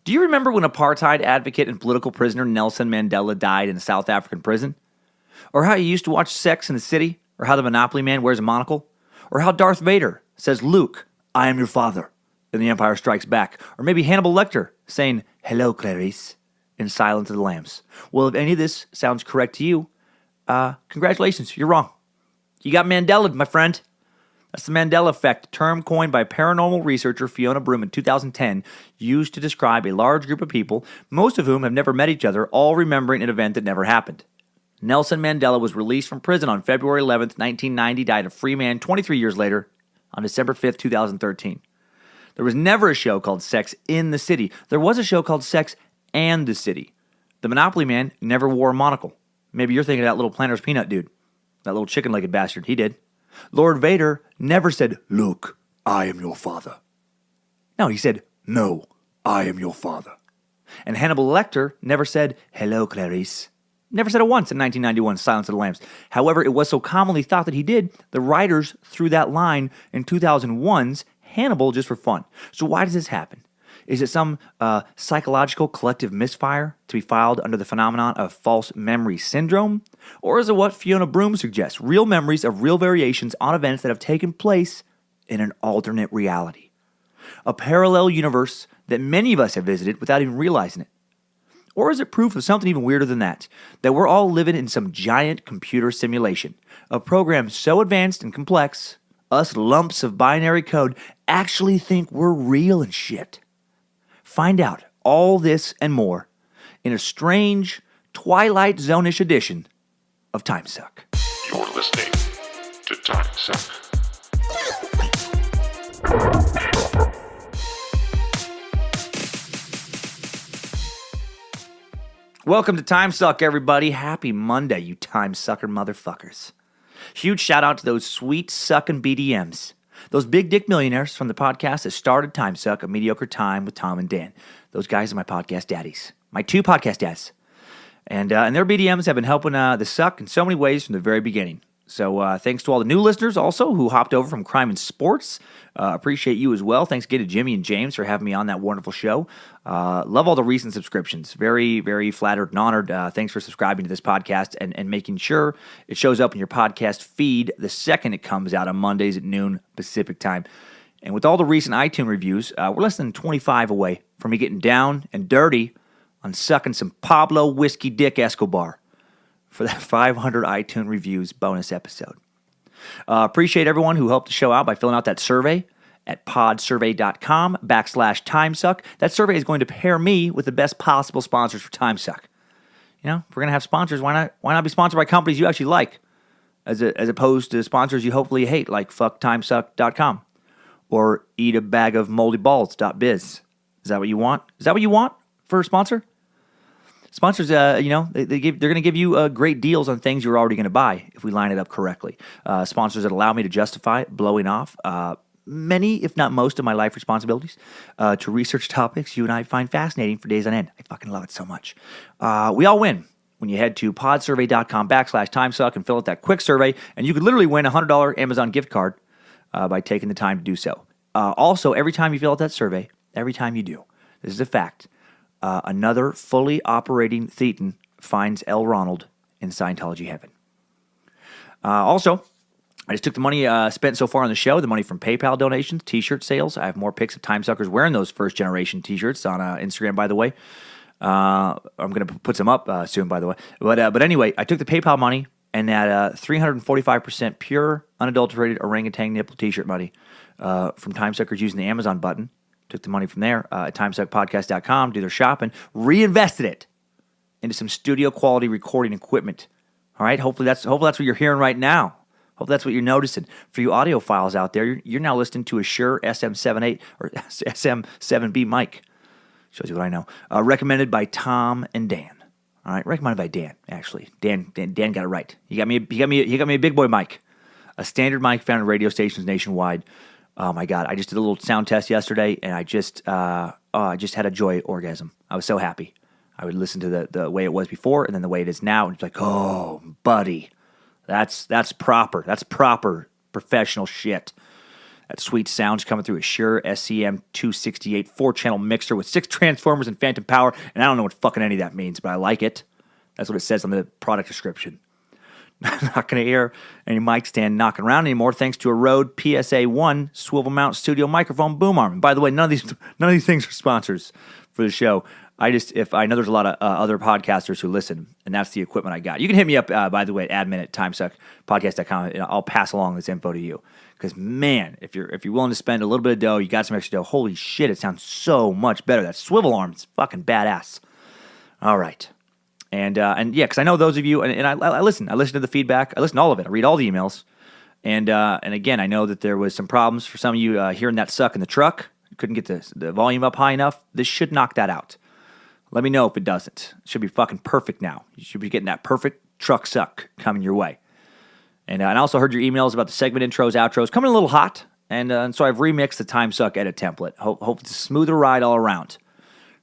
Do you remember when apartheid advocate and political prisoner Nelson Mandela died in a South African prison? Or how you used to watch Sex in the City? Or how the Monopoly Man wears a monocle? Or how Darth Vader says, "Luke, I am your father," in The Empire Strikes Back? Or maybe Hannibal Lecter saying, "Hello, Clarice," in Silence of the Lambs? Well, if any of this sounds correct to you, congratulations, you're wrong. You got Mandela, my friend. That's the Mandela Effect, a term coined by paranormal researcher Fiona Broom in 2010, used to describe a large group of people, most of whom have never met each other, all remembering an event that never happened. Nelson Mandela was released from prison on February 11th, 1990, died a free man 23 years later on December 5th, 2013. There was never a show called Sex in the City. There was a show called Sex and the City. The Monopoly Man never wore a monocle. Maybe you're thinking of that little Planters Peanut dude. That little chicken-legged bastard. He did. Lord Vader never said, "Luke, I am your father." No, he said, "No, I am your father." And Hannibal Lecter never said, "Hello, Clarice." Never said it once in 1991, Silence of the Lambs. However, it was so commonly thought that he did, the writers threw that line in 2001's Hannibal just for fun. So why does this happen? Is it some psychological collective misfire to be filed under the phenomenon of false memory syndrome? Or is it what Fiona Broom suggests, real memories of real variations on events that have taken place in an alternate reality? A parallel universe that many of us have visited without even realizing it. Or is it proof of something even weirder than that we're all living in some giant computer simulation, a program so advanced and complex, us lumps of binary code actually think we're real and shit? Find out all this and more in a strange, Twilight Zone-ish edition of Timesuck. You're listening to Timesuck. Welcome to Timesuck, everybody. Happy Monday, you time-sucker motherfuckers. Huge shout-out to those sweet sucking BDMs. Those big dick millionaires from the podcast that started Timesuck, A Mediocre Time with Tom and Dan. Those guys are my podcast daddies. My two podcast dads. And their BDMs have been helping the suck in so many ways from the very beginning. So thanks to all the new listeners also who hopped over from Crime and Sports. Appreciate you as well. Thanks again to Jimmy and James for having me on that wonderful show. Love all the recent subscriptions. Very, very flattered and honored. Thanks for subscribing to this podcast and making sure it shows up in your podcast feed the second it comes out on Mondays at noon Pacific time. And with all the recent iTunes reviews, we're less than 25 away from me getting down and dirty on sucking some Pablo Whiskey Dick Escobar for that 500 iTunes reviews bonus episode. Appreciate everyone who helped the show out by filling out that survey at podsurvey.com/Timesuck. That survey is going to pair me with the best possible sponsors for Timesuck. You know, if we're going to have sponsors, why not be sponsored by companies you actually like, as opposed to sponsors you hopefully hate, like fucktimesuck.com or eatabagofmoldyballs.biz. Is that what you want? Is that what you want for a sponsor? Sponsors, they're going to give you great deals on things you're already going to buy if we line it up correctly. Sponsors that allow me to justify blowing off many, if not most, of my life responsibilities to research topics you and I find fascinating for days on end. I fucking love it so much. We all win when you head to podsurvey.com/Timesuck and fill out that quick survey, and you could literally win a $100 Amazon gift card by taking the time to do so. Also, every time you fill out that survey, every time you do, this is a fact, another fully operating Thetan finds L. Ronald in Scientology heaven. Also, I just took the money spent so far on the show, the money from PayPal donations, T-shirt sales. I have more pics of Timesuckers wearing those first-generation T-shirts on Instagram, by the way. I'm going to put some up soon, by the way. But anyway, I took the PayPal money and that 345% pure, unadulterated orangutan nipple T-shirt money from Timesuckers using the Amazon button. Took the money from there at timesuckpodcast.com, do their shopping, reinvested it into some studio quality recording equipment. All right, hopefully that's what you're hearing right now. Hopefully that's what you're noticing. For you audiophiles out there, you're now listening to a Shure SM78 or SM7B mic. Shows you what I know. Recommended by Tom and Dan. All right, recommended by Dan. Actually, Dan got it right. He got me a big boy mic, a standard mic found in radio stations nationwide. Oh my God! I just did a little sound test yesterday, and I just had a joy orgasm. I was so happy. I would listen to the way it was before, and then the way it is now, and it's like, oh, buddy, that's proper. That's proper professional shit. That sweet sounds coming through a Shure SCM268 4-channel mixer with 6 transformers and phantom power, and I don't know what fucking any of that means, but I like it. That's what it says on the product description. Not going to hear any mic stand knocking around anymore thanks to a Rode PSA-1 swivel mount studio microphone boom arm. And by the way, none of these things are sponsors for the show. I know there's a lot of other podcasters who listen, and that's the equipment I got. You can hit me up, by the way, at admin at timesuckpodcast.com, and I'll pass along this info to you. Because, man, if you're willing to spend a little bit of dough, you got some extra dough, holy shit, it sounds so much better. That swivel arm is fucking badass. All right. And yeah, because I know those of you, and I listen to the feedback. I listen to all of it. I read all the emails. And again, I know that there was some problems for some of you hearing that suck in the truck. Couldn't get the volume up high enough. This should knock that out. Let me know if it doesn't. It should be fucking perfect now. You should be getting that perfect truck suck coming your way. And I also heard your emails about the segment intros, outros coming a little hot. And so I've remixed the Timesuck edit template. Hope it's a smoother ride all around.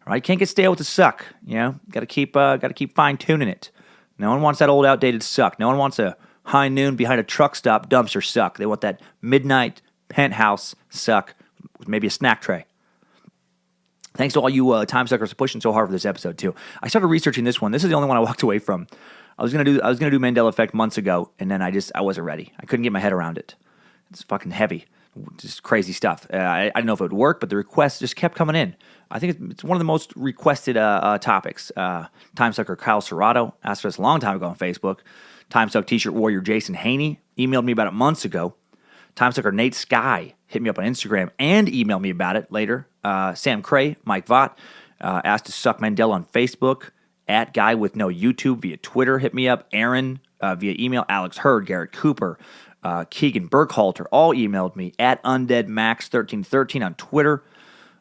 All right, can't get stale with the suck. You know, got to keep fine tuning it. No one wants that old outdated suck. No one wants a high noon behind a truck stop dumpster suck. They want that midnight penthouse suck with maybe a snack tray. Thanks to all you Timesuckers for pushing so hard for this episode too. I started researching this one. This is the only one I walked away from. I was gonna do Mandela Effect months ago, and then I wasn't ready. I couldn't get my head around it. It's fucking heavy, just crazy stuff. I didn't know if it would work, but the requests just kept coming in. I think it's one of the most requested topics. Timesucker Kyle Serrato asked for this a long time ago on Facebook. Timesuck T-shirt warrior Jason Haney emailed me about it months ago. Timesucker Nate Sky hit me up on Instagram and emailed me about it later. Sam Cray, Mike Vaught, asked to suck Mandela on Facebook. At Guy with No YouTube via Twitter hit me up. Aaron via email. Alex Hurd, Garrett Cooper, Keegan Burkhalter all emailed me. At UndeadMax1313 on Twitter.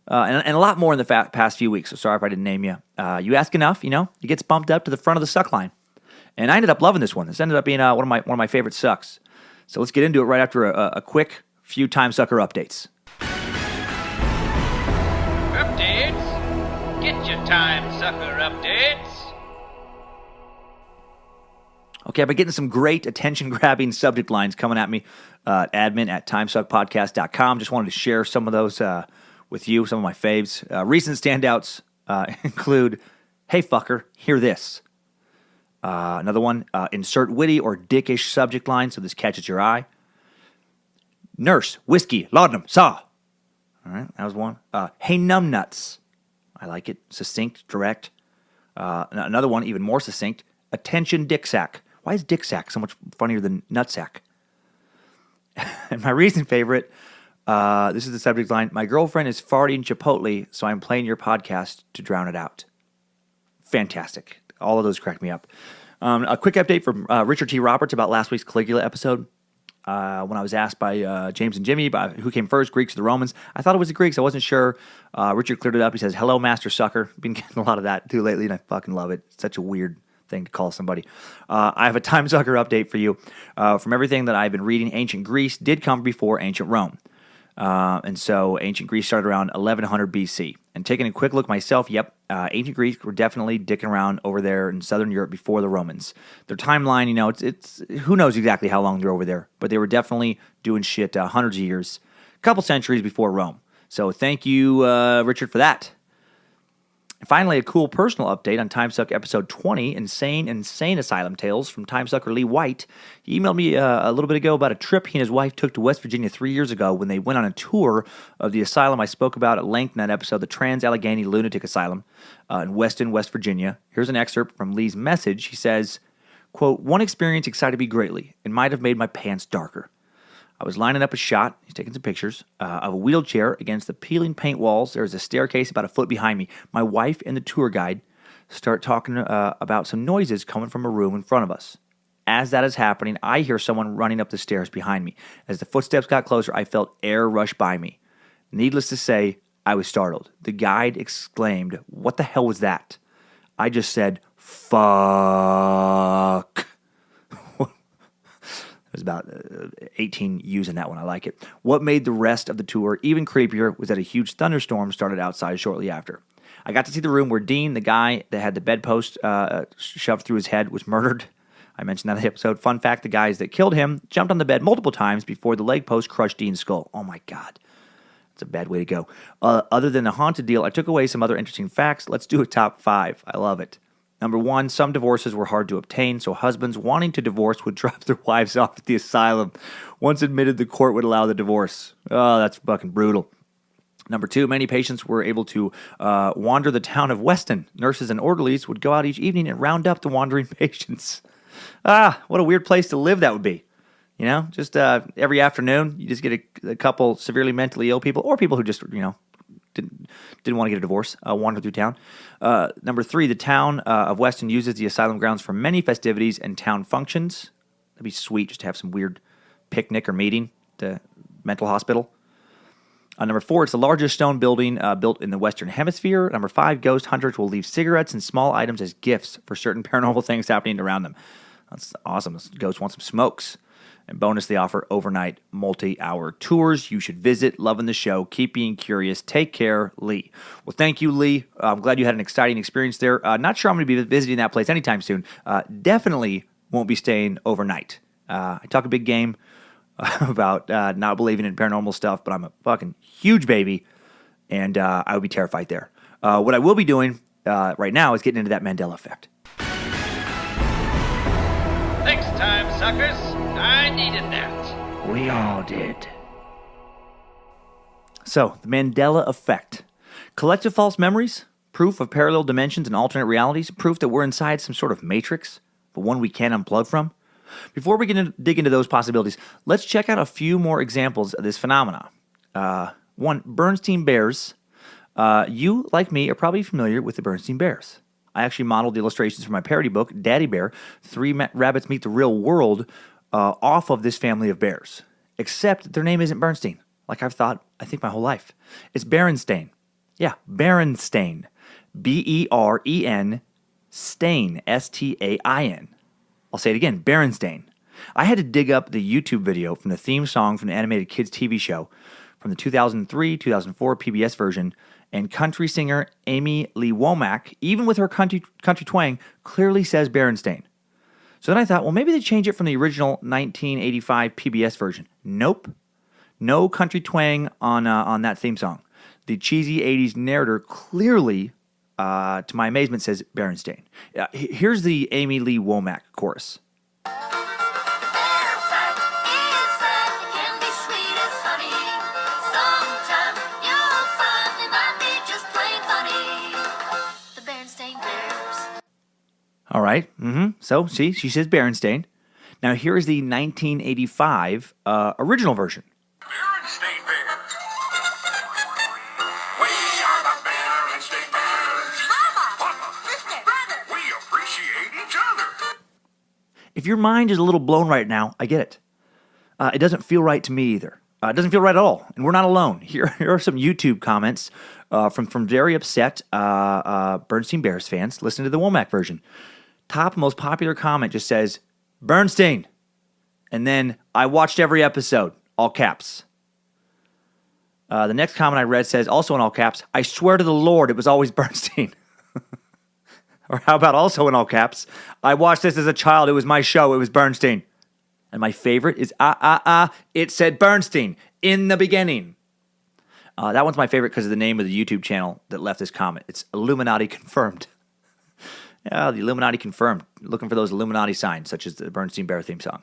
And a lot more in the past few weeks. So sorry if I didn't name you. You ask enough, you know, it gets bumped up to the front of the suck line. And I ended up loving this one. This ended up being one of my favorite sucks. So let's get into it right after a quick few Timesucker updates. Updates? Get your Timesucker updates. Okay, I've been getting some great attention-grabbing subject lines coming at me. Admin at timesuckpodcast.com. Just wanted to share some of those with you, some of my faves. Recent standouts include, hey fucker, hear this. Another one, insert witty or dickish subject line so this catches your eye. Nurse, whiskey, laudanum, saw. All right, that was one. Hey numbnuts. I like it. Succinct, direct. Another one, even more succinct. Attention dick sack. Why is dick sack so much funnier than nutsack? And my recent favorite, this is the subject line. My girlfriend is farting Chipotle, so I'm playing your podcast to drown it out. Fantastic. All of those crack me up. A quick update from Richard T. Roberts about last week's Caligula episode. When I was asked by James and Jimmy about who came first, Greeks or the Romans, I thought it was the Greeks. I wasn't sure. Richard cleared it up. He says, hello, Master Sucker. Been getting a lot of that too lately, and I fucking love it. It's such a weird thing to call somebody. I have a Timesucker update for you. From everything that I've been reading, ancient Greece did come before ancient Rome. And so ancient Greece started around 1100 BC. And taking a quick look myself, ancient Greeks were definitely dicking around over there in southern Europe before the Romans. Their timeline, you know, it's who knows exactly how long they're over there, but they were definitely doing shit hundreds of years, a couple centuries before Rome. So thank you, Richard, for that. And finally, a cool personal update on Timesuck episode 20, Insane Asylum Tales from Timesucker Lee White. He emailed me a little bit ago about a trip he and his wife took to West Virginia 3 years ago when they went on a tour of the asylum I spoke about at length in that episode, the Trans-Allegheny Lunatic Asylum in Weston, West Virginia. Here's an excerpt from Lee's message. He says, quote, one experience excited me greatly and might have made my pants darker. I was lining up a shot, he's taking some pictures, of a wheelchair against the peeling paint walls. There was a staircase about a foot behind me. My wife and the tour guide start talking about some noises coming from a room in front of us. As that is happening, I hear someone running up the stairs behind me. As the footsteps got closer, I felt air rush by me. Needless to say, I was startled. The guide exclaimed, what the hell was that? I just said, fuck. There's about 18 U's in that one. I like it. What made the rest of the tour even creepier was that a huge thunderstorm started outside shortly after. I got to see the room where Dean, the guy that had the bedpost shoved through his head, was murdered. I mentioned that in the episode. Fun fact, the guys that killed him jumped on the bed multiple times before the leg post crushed Dean's skull. Oh my God. That's a bad way to go. Other than the haunted deal, I took away some other interesting facts. Let's do a top 5. I love it. Number 1, some divorces were hard to obtain, so husbands wanting to divorce would drop their wives off at the asylum. Once admitted, the court would allow the divorce. Oh, that's fucking brutal. Number 2, many patients were able to wander the town of Weston. Nurses and orderlies would go out each evening and round up the wandering patients. What a weird place to live that would be. You know, just every afternoon, you just get a couple severely mentally ill people or people who just, didn't want to get a divorce, wander through town. Number 3, the town of Weston uses the asylum grounds for many festivities and town functions. That'd be sweet just to have some weird picnic or meeting at the mental hospital. Number 4, it's the largest stone building built in the Western Hemisphere. Number 5, ghost hunters will leave cigarettes and small items as gifts for certain paranormal things happening around them. That's awesome. Those ghosts want some smokes. And bonus, they offer overnight multi-hour tours you should visit. Loving the show. Keep being curious. Take care, Lee. Well, thank you, Lee. I'm glad you had an exciting experience there. Not sure I'm going to be visiting that place anytime soon. Definitely won't be staying overnight. I talk a big game about not believing in paranormal stuff, but I'm a fucking huge baby, and I would be terrified there. What I will be doing right now is getting into that Mandela Effect. Thanks, time suckers. I needed that. We all did. So, the Mandela Effect. Collective false memories, proof of parallel dimensions and alternate realities, proof that we're inside some sort of matrix, but one we can't unplug from. Before we dig into those possibilities, let's check out a few more examples of this phenomena. 1, Bernstein Bears. You, like me, are probably familiar with the Bernstein Bears. I actually modeled the illustrations for my parody book, Daddy Bear, 3 Rabbits Meet the Real World, off of this family of bears. Except their name isn't Bernstein, like I've thought, I think, my whole life. It's Berenstain. Yeah, Berenstain. B-E-R-E-N, Stain, S-T-A-I-N. I'll say it again, Berenstain. I had to dig up the YouTube video from the theme song from the animated kids TV show from the 2003-2004 PBS version, and country singer Amy Lee Womack, even with her country twang, clearly says Berenstain. So then I thought, well, maybe they change it from the original 1985 PBS version. Nope. No country twang on that theme song. The cheesy 80s narrator clearly, to my amazement, says Berenstain. Here's the Amy Lee Womack chorus. All right. So, see, she says Berenstain. Now, here is the 1985 original version. Berenstain Bears. We are the Berenstain Bears. Mama, sister, brother. We appreciate each other. If your mind is a little blown right now, I get it. It doesn't feel right to me either. It doesn't feel right at all, and we're not alone. Here are some YouTube comments from very upset Bernstein Bears fans. Listen to the Womack version. Top most popular comment just says, Bernstein. And then, I watched every episode, all caps. The next comment I read says, also in all caps, I swear to the Lord it was always Bernstein. Or how about also in all caps, I watched this as a child, it was my show, it was Bernstein. And my favorite is, it said Bernstein in the beginning. That one's my favorite because of the name of the YouTube channel that left this comment. It's Illuminati Confirmed. Yeah, the Illuminati Confirmed. Looking for those Illuminati signs, such as the Bernstein Bear theme song.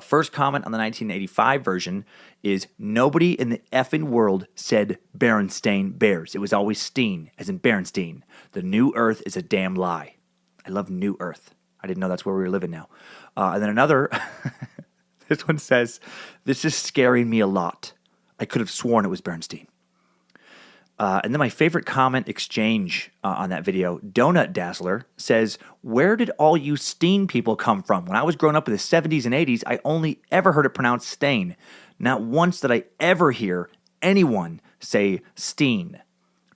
First comment on the 1985 version is, nobody in the effing world said Berenstain Bears. It was always Steen, as in Berenstain. The New Earth is a damn lie. I love New Earth. I didn't know that's where we were living now. And then another, this one says, this is scaring me a lot. I could have sworn it was Bernstein. And then my favorite comment exchange on that video, Donut Dazzler, says, where did all you Steen people come from? When I was growing up in the 70s and 80s, I only ever heard it pronounced Stain. Not once did I ever hear anyone say Steen.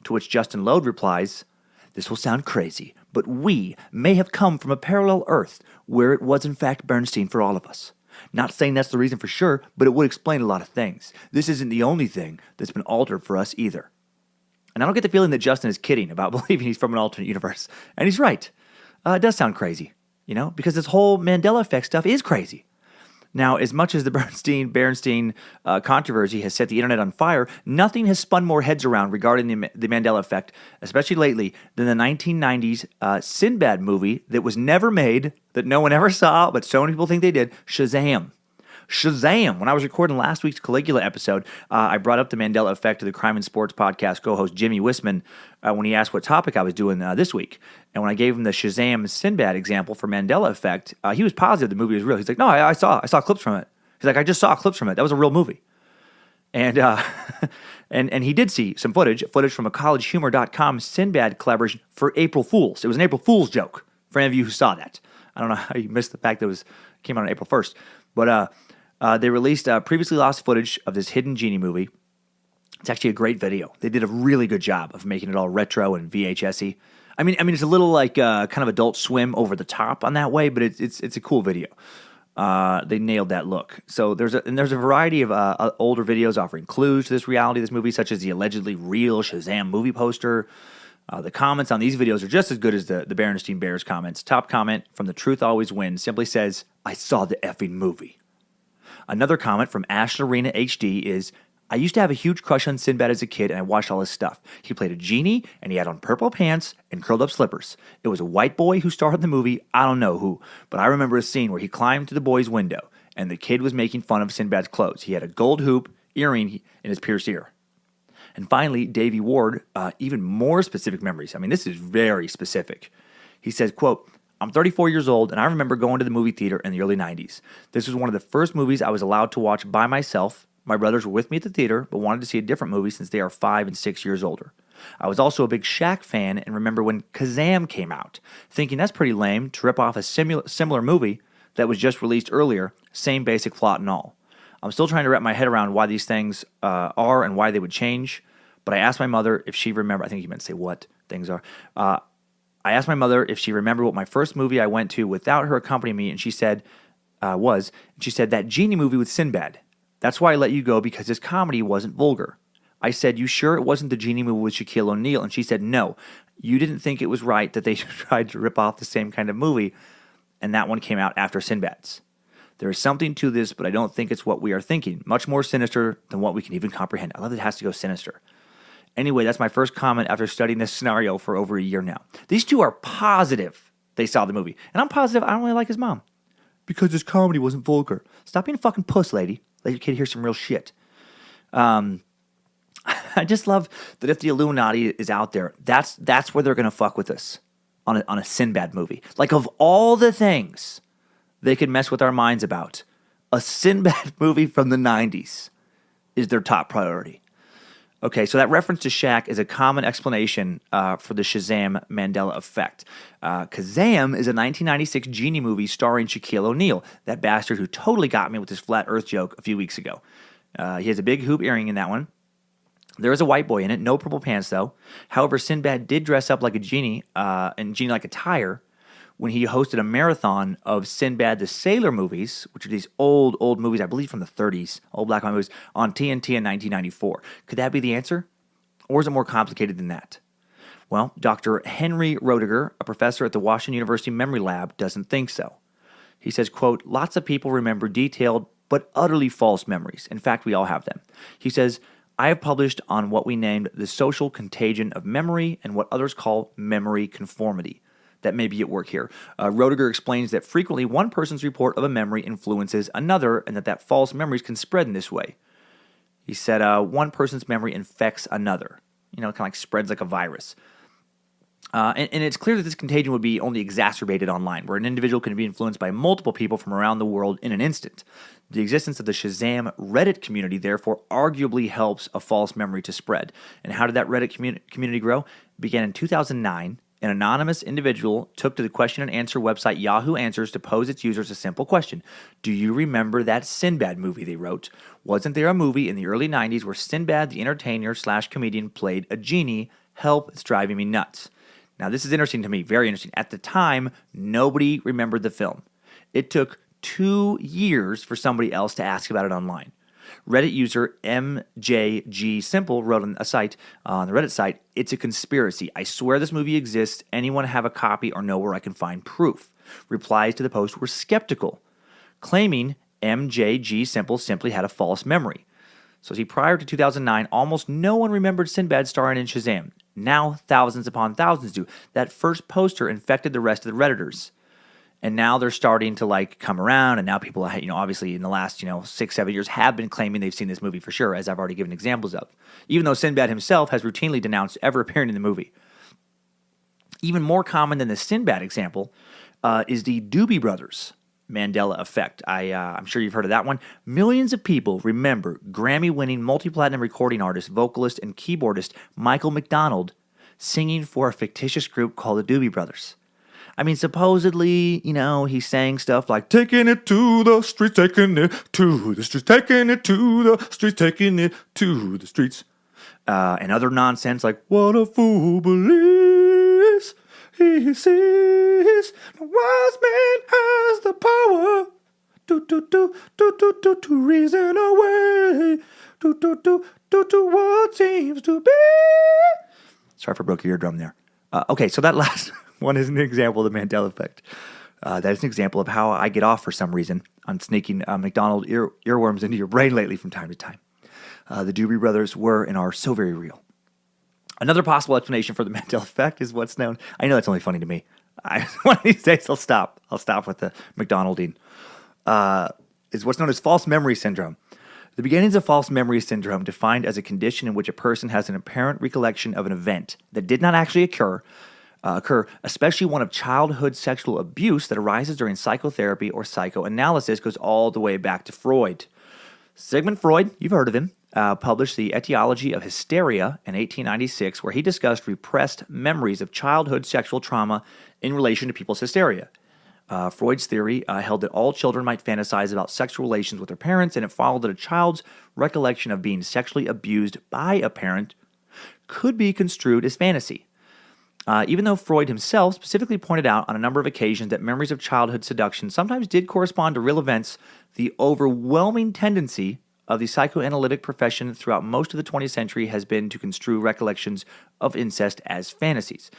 To which Justin Load replies, this will sound crazy, but we may have come from a parallel Earth where it was in fact Bernstein for all of us. Not saying that's the reason for sure, but it would explain a lot of things. This isn't the only thing that's been altered for us either. And I don't get the feeling that Justin is kidding about believing he's from an alternate universe. And he's right. It does sound crazy. because this whole Mandela Effect stuff is crazy. Now, as much as the Bernstein controversy has set the internet on fire, nothing has spun more heads around regarding the Mandela Effect, especially lately, than the 1990s Sinbad movie that was never made, that no one ever saw, but so many people think they did, Shazam. When I was recording last week's Caligula episode, I brought up the Mandela Effect to the Crime and Sports podcast co-host Jimmy Wisman when he asked what topic I was doing this week. And when I gave him the Shazam Sinbad example for Mandela Effect, he was positive the movie was real. He's like, no, I saw clips from it. He's like, I just saw clips from it. That was a real movie. And and he did see some footage from a collegehumor.com Sinbad collaboration for April Fools. It was an April Fool's joke for any of you who saw that. I don't know how you missed the fact that it came out on April 1st. But they released previously lost footage of this hidden genie movie. It's actually a great video. They did a really good job of making it all retro and VHS-y. I mean, it's a little like kind of Adult Swim over the top on that way, but it's a cool video. They nailed that look. So there's a variety of older videos offering clues to this reality of this movie, such as the allegedly real Shazam movie poster. The comments on these videos are just as good as the Bernstein Bears comments. Top comment from The Truth Always Wins simply says, "I saw the effing movie." Another comment from Ashlarina HD is, "I used to have a huge crush on Sinbad as a kid, and I watched all his stuff. He played a genie, and he had on purple pants and curled up slippers. It was a white boy who starred in the movie. I don't know who, but I remember a scene where he climbed to the boy's window, and the kid was making fun of Sinbad's clothes. He had a gold hoop earring in his pierced ear." And finally, Davey Ward, even more specific memories. I mean, this is very specific. He says, quote, "I'm 34 years old, and I remember going to the movie theater in the early 90s. This was one of the first movies I was allowed to watch by myself. My brothers were with me at the theater, but wanted to see a different movie since they are 5 and 6 years older. I was also a big Shaq fan and remember when Kazam came out, thinking that's pretty lame to rip off a similar movie that was just released earlier, same basic plot and all. I'm still trying to wrap my head around why these things are and why they would change, but I asked my mother if she remembered," I think you meant to say what things are, "I asked my mother if she remembered what my first movie I went to without her accompanying me, and she said, that genie movie with Sinbad. That's why I let you go, because his comedy wasn't vulgar. I said, you sure it wasn't the genie movie with Shaquille O'Neal? And she said, no, you didn't think it was right that they tried to rip off the same kind of movie, and that one came out after Sinbad's. There is something to this, but I don't think it's what we are thinking. Much more sinister than what we can even comprehend." I love that it has to go sinister. Anyway, that's my first comment after studying this scenario for over a year now. These two are positive they saw the movie. And I'm positive I don't really like his mom. Because his comedy wasn't vulgar. Stop being a fucking puss, lady. Let your kid hear some real shit. I just love that if the Illuminati is out there, that's where they're going to fuck with us on a Sinbad movie. Like, of all the things they could mess with our minds about, a Sinbad movie from the 90s is their top priority. Okay, so that reference to Shaq is a common explanation for the Shazam Mandela Effect. Kazam is a 1996 genie movie starring Shaquille O'Neal, that bastard who totally got me with his flat earth joke a few weeks ago. He has a big hoop earring in that one. There is a white boy in it, no purple pants though. However, Sinbad did dress up like a genie, and genie-like attire, when he hosted a marathon of Sinbad the Sailor movies, which are these old movies, I believe from the 30s, old black and white movies, on TNT in 1994. Could that be the answer? Or is it more complicated than that? Well, Dr. Henry Roediger, a professor at the Washington University Memory Lab, doesn't think so. He says, quote, "Lots of people remember detailed but utterly false memories. In fact, we all have them." He says, "I have published on what we named the social contagion of memory and what others call memory conformity. That may be at work here." Roediger explains that frequently one person's report of a memory influences another, and that false memories can spread in this way. He said one person's memory infects another. Kind of like spreads like a virus. And it's clear that this contagion would be only exacerbated online, where an individual can be influenced by multiple people from around the world in an instant. The existence of the Shazam Reddit community, therefore, arguably helps a false memory to spread. And how did that Reddit community grow? It began in 2009. An anonymous individual took to the question and answer website Yahoo Answers to pose its users a simple question. "Do you remember that Sinbad movie?" they wrote. "Wasn't there a movie in the early 90s where Sinbad the entertainer/comedian played a genie? Help, it's driving me nuts." Now, this is interesting to me, very interesting. At the time, nobody remembered the film. It took 2 years for somebody else to ask about it online. Reddit user MJG Simple wrote on the Reddit site, "It's a conspiracy. I swear this movie exists. Anyone have a copy or know where I can find proof?" Replies to the post were skeptical, claiming MJG Simple simply had a false memory. So see, prior to 2009, almost no one remembered Sinbad starring in Shazam. Now thousands upon thousands do. That first poster infected the rest of the Redditors. And now they're starting to come around, and now people, obviously in the last 6-7 years have been claiming they've seen this movie for sure, as I've already given examples of. Even though Sinbad himself has routinely denounced ever appearing in the movie. Even more common than the Sinbad example is the Doobie Brothers Mandela Effect. I'm sure you've heard of that one. Millions of people remember Grammy-winning multi-platinum recording artist, vocalist, and keyboardist Michael McDonald singing for a fictitious group called the Doobie Brothers. I mean, supposedly, he sang stuff like, taking it to the streets, taking it to the streets, taking it to the streets, taking it to the streets. And other nonsense like, what a fool believes he sees. The wise man has the power to reason away what seems to be. Sorry for broke your eardrum there. Okay, so that last one is an example of the Mandela Effect. That is an example of how I get off for some reason on sneaking McDonald earworms into your brain lately from time to time. The Doobie Brothers were and are so very real. Another possible explanation for the Mandela Effect is what's known. I know that's only funny to me. One of these days I'll stop. I'll stop with the McDonaldine. Is what's known as false memory syndrome. The beginnings of false memory syndrome, defined as a condition in which a person has an apparent recollection of an event that did not actually occur, especially one of childhood sexual abuse that arises during psychotherapy or psychoanalysis, goes all the way back to Freud. Sigmund Freud, you've heard of him, published The Etiology of Hysteria in 1896, where he discussed repressed memories of childhood sexual trauma in relation to people's hysteria. Freud's theory held that all children might fantasize about sexual relations with their parents, and it followed that a child's recollection of being sexually abused by a parent could be construed as fantasy. Even though Freud himself specifically pointed out on a number of occasions that memories of childhood seduction sometimes did correspond to real events, the overwhelming tendency of the psychoanalytic profession throughout most of the 20th century has been to construe recollections of incest as fantasies.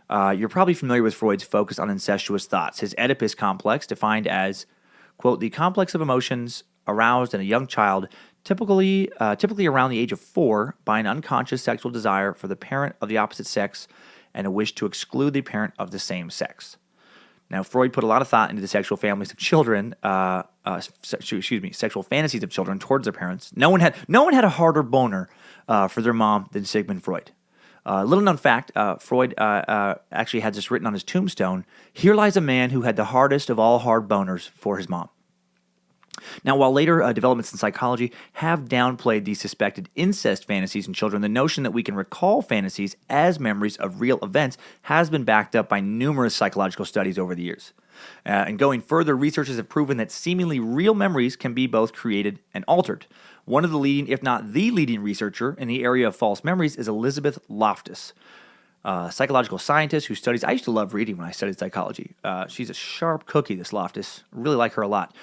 You're probably familiar with Freud's focus on incestuous thoughts. His Oedipus complex, defined as, quote, the complex of emotions aroused in a young child, typically around the age of 4, by an unconscious sexual desire for the parent of the opposite sex and a wish to exclude the parent of the same sex. Now, Freud put a lot of thought into the sexual families of children, sexual fantasies of children towards their parents. No one had a harder boner for their mom than Sigmund Freud. Little known fact, Freud actually had this written on his tombstone. Here lies a man who had the hardest of all hard boners for his mom. Now, while later developments in psychology have downplayed these suspected incest fantasies in children, the notion that we can recall fantasies as memories of real events has been backed up by numerous psychological studies over the years. And going further, researchers have proven that seemingly real memories can be both created and altered. One of the leading, if not the leading researcher in the area of false memories is Elizabeth Loftus, a psychological scientist who studies. I used to love reading when I studied psychology. She's a sharp cookie, this Loftus. I really like her a lot.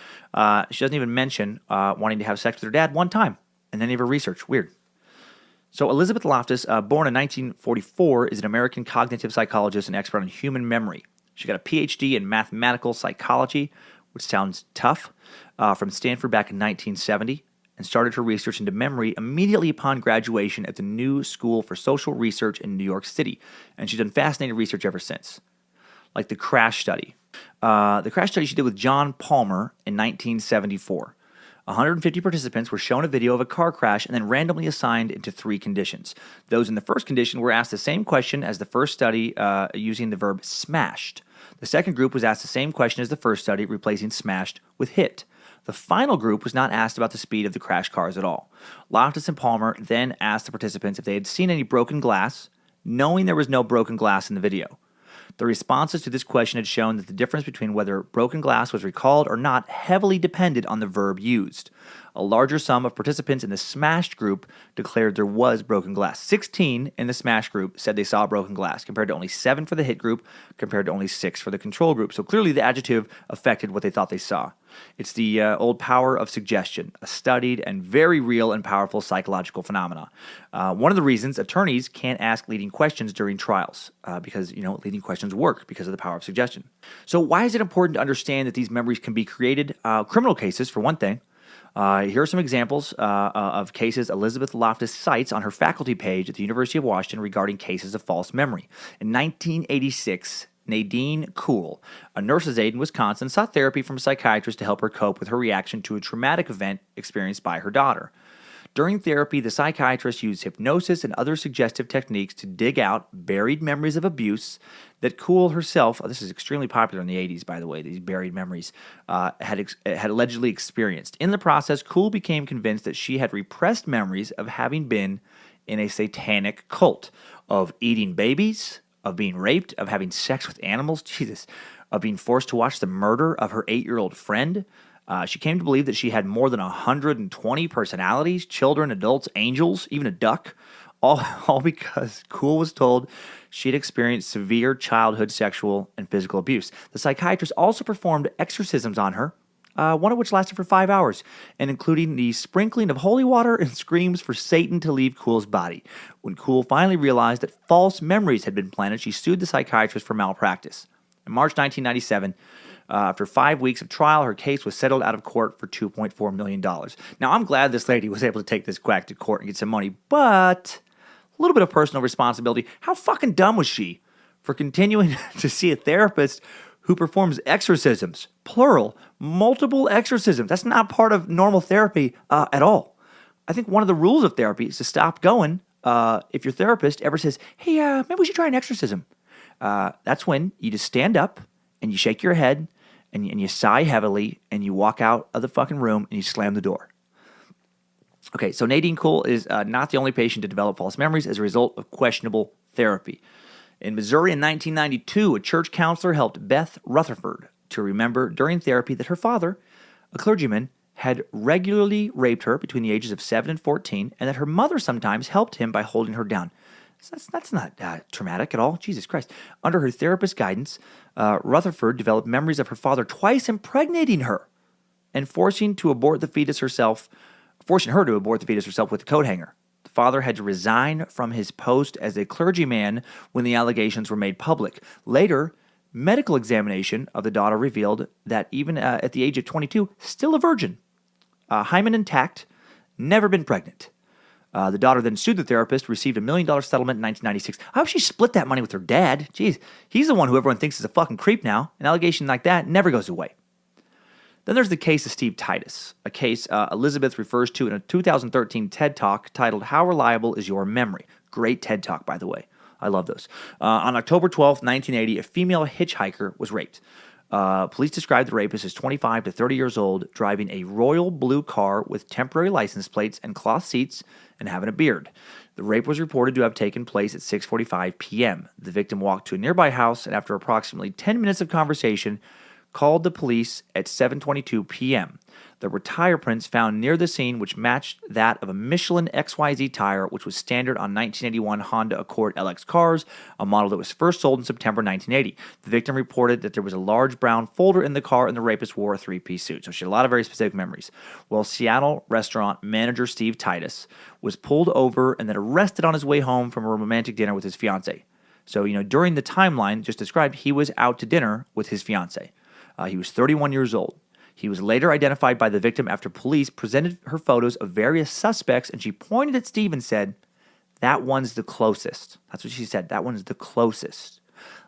She doesn't even mention wanting to have sex with her dad one time in any of her research. Weird. So Elizabeth Loftus, born in 1944, is an American cognitive psychologist and expert on human memory. She got a PhD in mathematical psychology, which sounds tough, from Stanford back in 1970. And started her research into memory immediately upon graduation at the New School for Social Research in New York City. And she's done fascinating research ever since, like the crash study. The crash study she did with John Palmer in 1974. 150 participants were shown a video of a car crash and then randomly assigned into 3 conditions. Those in the first condition were asked the same question as the first study using the verb smashed. The second group was asked the same question as the first study, replacing smashed with hit. The final group was not asked about the speed of the crash cars at all. Loftus and Palmer then asked the participants if they had seen any broken glass, knowing there was no broken glass in the video. The responses to this question had shown that the difference between whether broken glass was recalled or not heavily depended on the verb used. A larger sum of participants in the smashed group declared there was broken glass. 16 in the smashed group said they saw broken glass, compared to only 7 for the hit group, compared to only 6 for the control group. So clearly the adjective affected what they thought they saw. It's the old power of suggestion, a studied and very real and powerful psychological phenomena. One of the reasons attorneys can't ask leading questions during trials, because, leading questions work because of the power of suggestion. So why is it important to understand that these memories can be created? Criminal cases, for one thing. Here are some examples of cases Elizabeth Loftus cites on her faculty page at the University of Washington regarding cases of false memory. In 1986, Nadine Kuhl, a nurse's aide in Wisconsin, sought therapy from a psychiatrist to help her cope with her reaction to a traumatic event experienced by her daughter. During therapy, the psychiatrist used hypnosis and other suggestive techniques to dig out buried memories of abuse that Kuhl herself, this is extremely popular in the 80s, by the way, these buried memories, had allegedly experienced. In the process, Kuhl became convinced that she had repressed memories of having been in a satanic cult, of eating babies, of being raped, of having sex with animals, of being forced to watch the murder of her 8-year-old friend. She came to believe that she had more than 120 personalities, children, adults, angels, even a duck, all because Kuhl was told she had experienced severe childhood sexual and physical abuse. The psychiatrist also performed exorcisms on her, one of which lasted for 5 hours, and including the sprinkling of holy water and screams for Satan to leave Kuhl's body. When Kuhl finally realized that false memories had been planted, she sued the psychiatrist for malpractice. In March 1997, after 5 weeks of trial, her case was settled out of court for $2.4 million. Now, I'm glad this lady was able to take this quack to court and get some money, but a little bit of personal responsibility. How fucking dumb was she for continuing to see a therapist who performs exorcisms, plural, multiple exorcisms? That's not part of normal therapy at all. I think one of the rules of therapy is to stop going if your therapist ever says, hey, maybe we should try an exorcism. That's when you just stand up and you shake your head and you sigh heavily and you walk out of the fucking room and you slam the door. Okay, so Nadine Kuhl is not the only patient to develop false memories as a result of questionable therapy. In Missouri in 1992, a church counselor helped Beth Rutherford to remember during therapy that her father, a clergyman, had regularly raped her between the ages of 7 and 14, and that her mother sometimes helped him by holding her down. That's not traumatic at all. Jesus Christ. Under her therapist's guidance, Rutherford developed memories of her father twice impregnating her and forcing her to abort the fetus herself with a coat hanger. The father had to resign from his post as a clergyman when the allegations were made public. Later, medical examination of the daughter revealed that even at the age of 22, still a virgin, hymen intact, never been pregnant. The daughter then sued the therapist, received $1 million settlement in 1996. I hope she split that money with her dad. Jeez, he's the one who everyone thinks is a fucking creep now. An allegation like that never goes away. Then there's the case of Steve Titus, a case Elizabeth refers to in a 2013 TED Talk titled How Reliable Is Your Memory? Great TED Talk, by the way. I love those. On October 12, 1980, a female hitchhiker was raped. Police described the rapist as 25 to 30 years old, driving a royal blue car with temporary license plates and cloth seats and having a beard. The rape was reported to have taken place at 6:45 p.m. The victim walked to a nearby house and after approximately 10 minutes of conversation, called the police at 7:22 p.m. There were tire prints found near the scene which matched that of a Michelin XYZ tire, which was standard on 1981 Honda Accord LX cars, a model that was first sold in September 1980. The victim reported that there was a large brown folder in the car and the rapist wore a three-piece suit. So she had a lot of very specific memories. Well, Seattle restaurant manager Steve Titus was pulled over and then arrested on his way home from a romantic dinner with his fiancée. So, during the timeline just described, he was out to dinner with his fiancée. He was 31 years old. He was later identified by the victim after police presented her photos of various suspects, and she pointed at Steve and said, "That one's the closest." That's what she said. That one's the closest.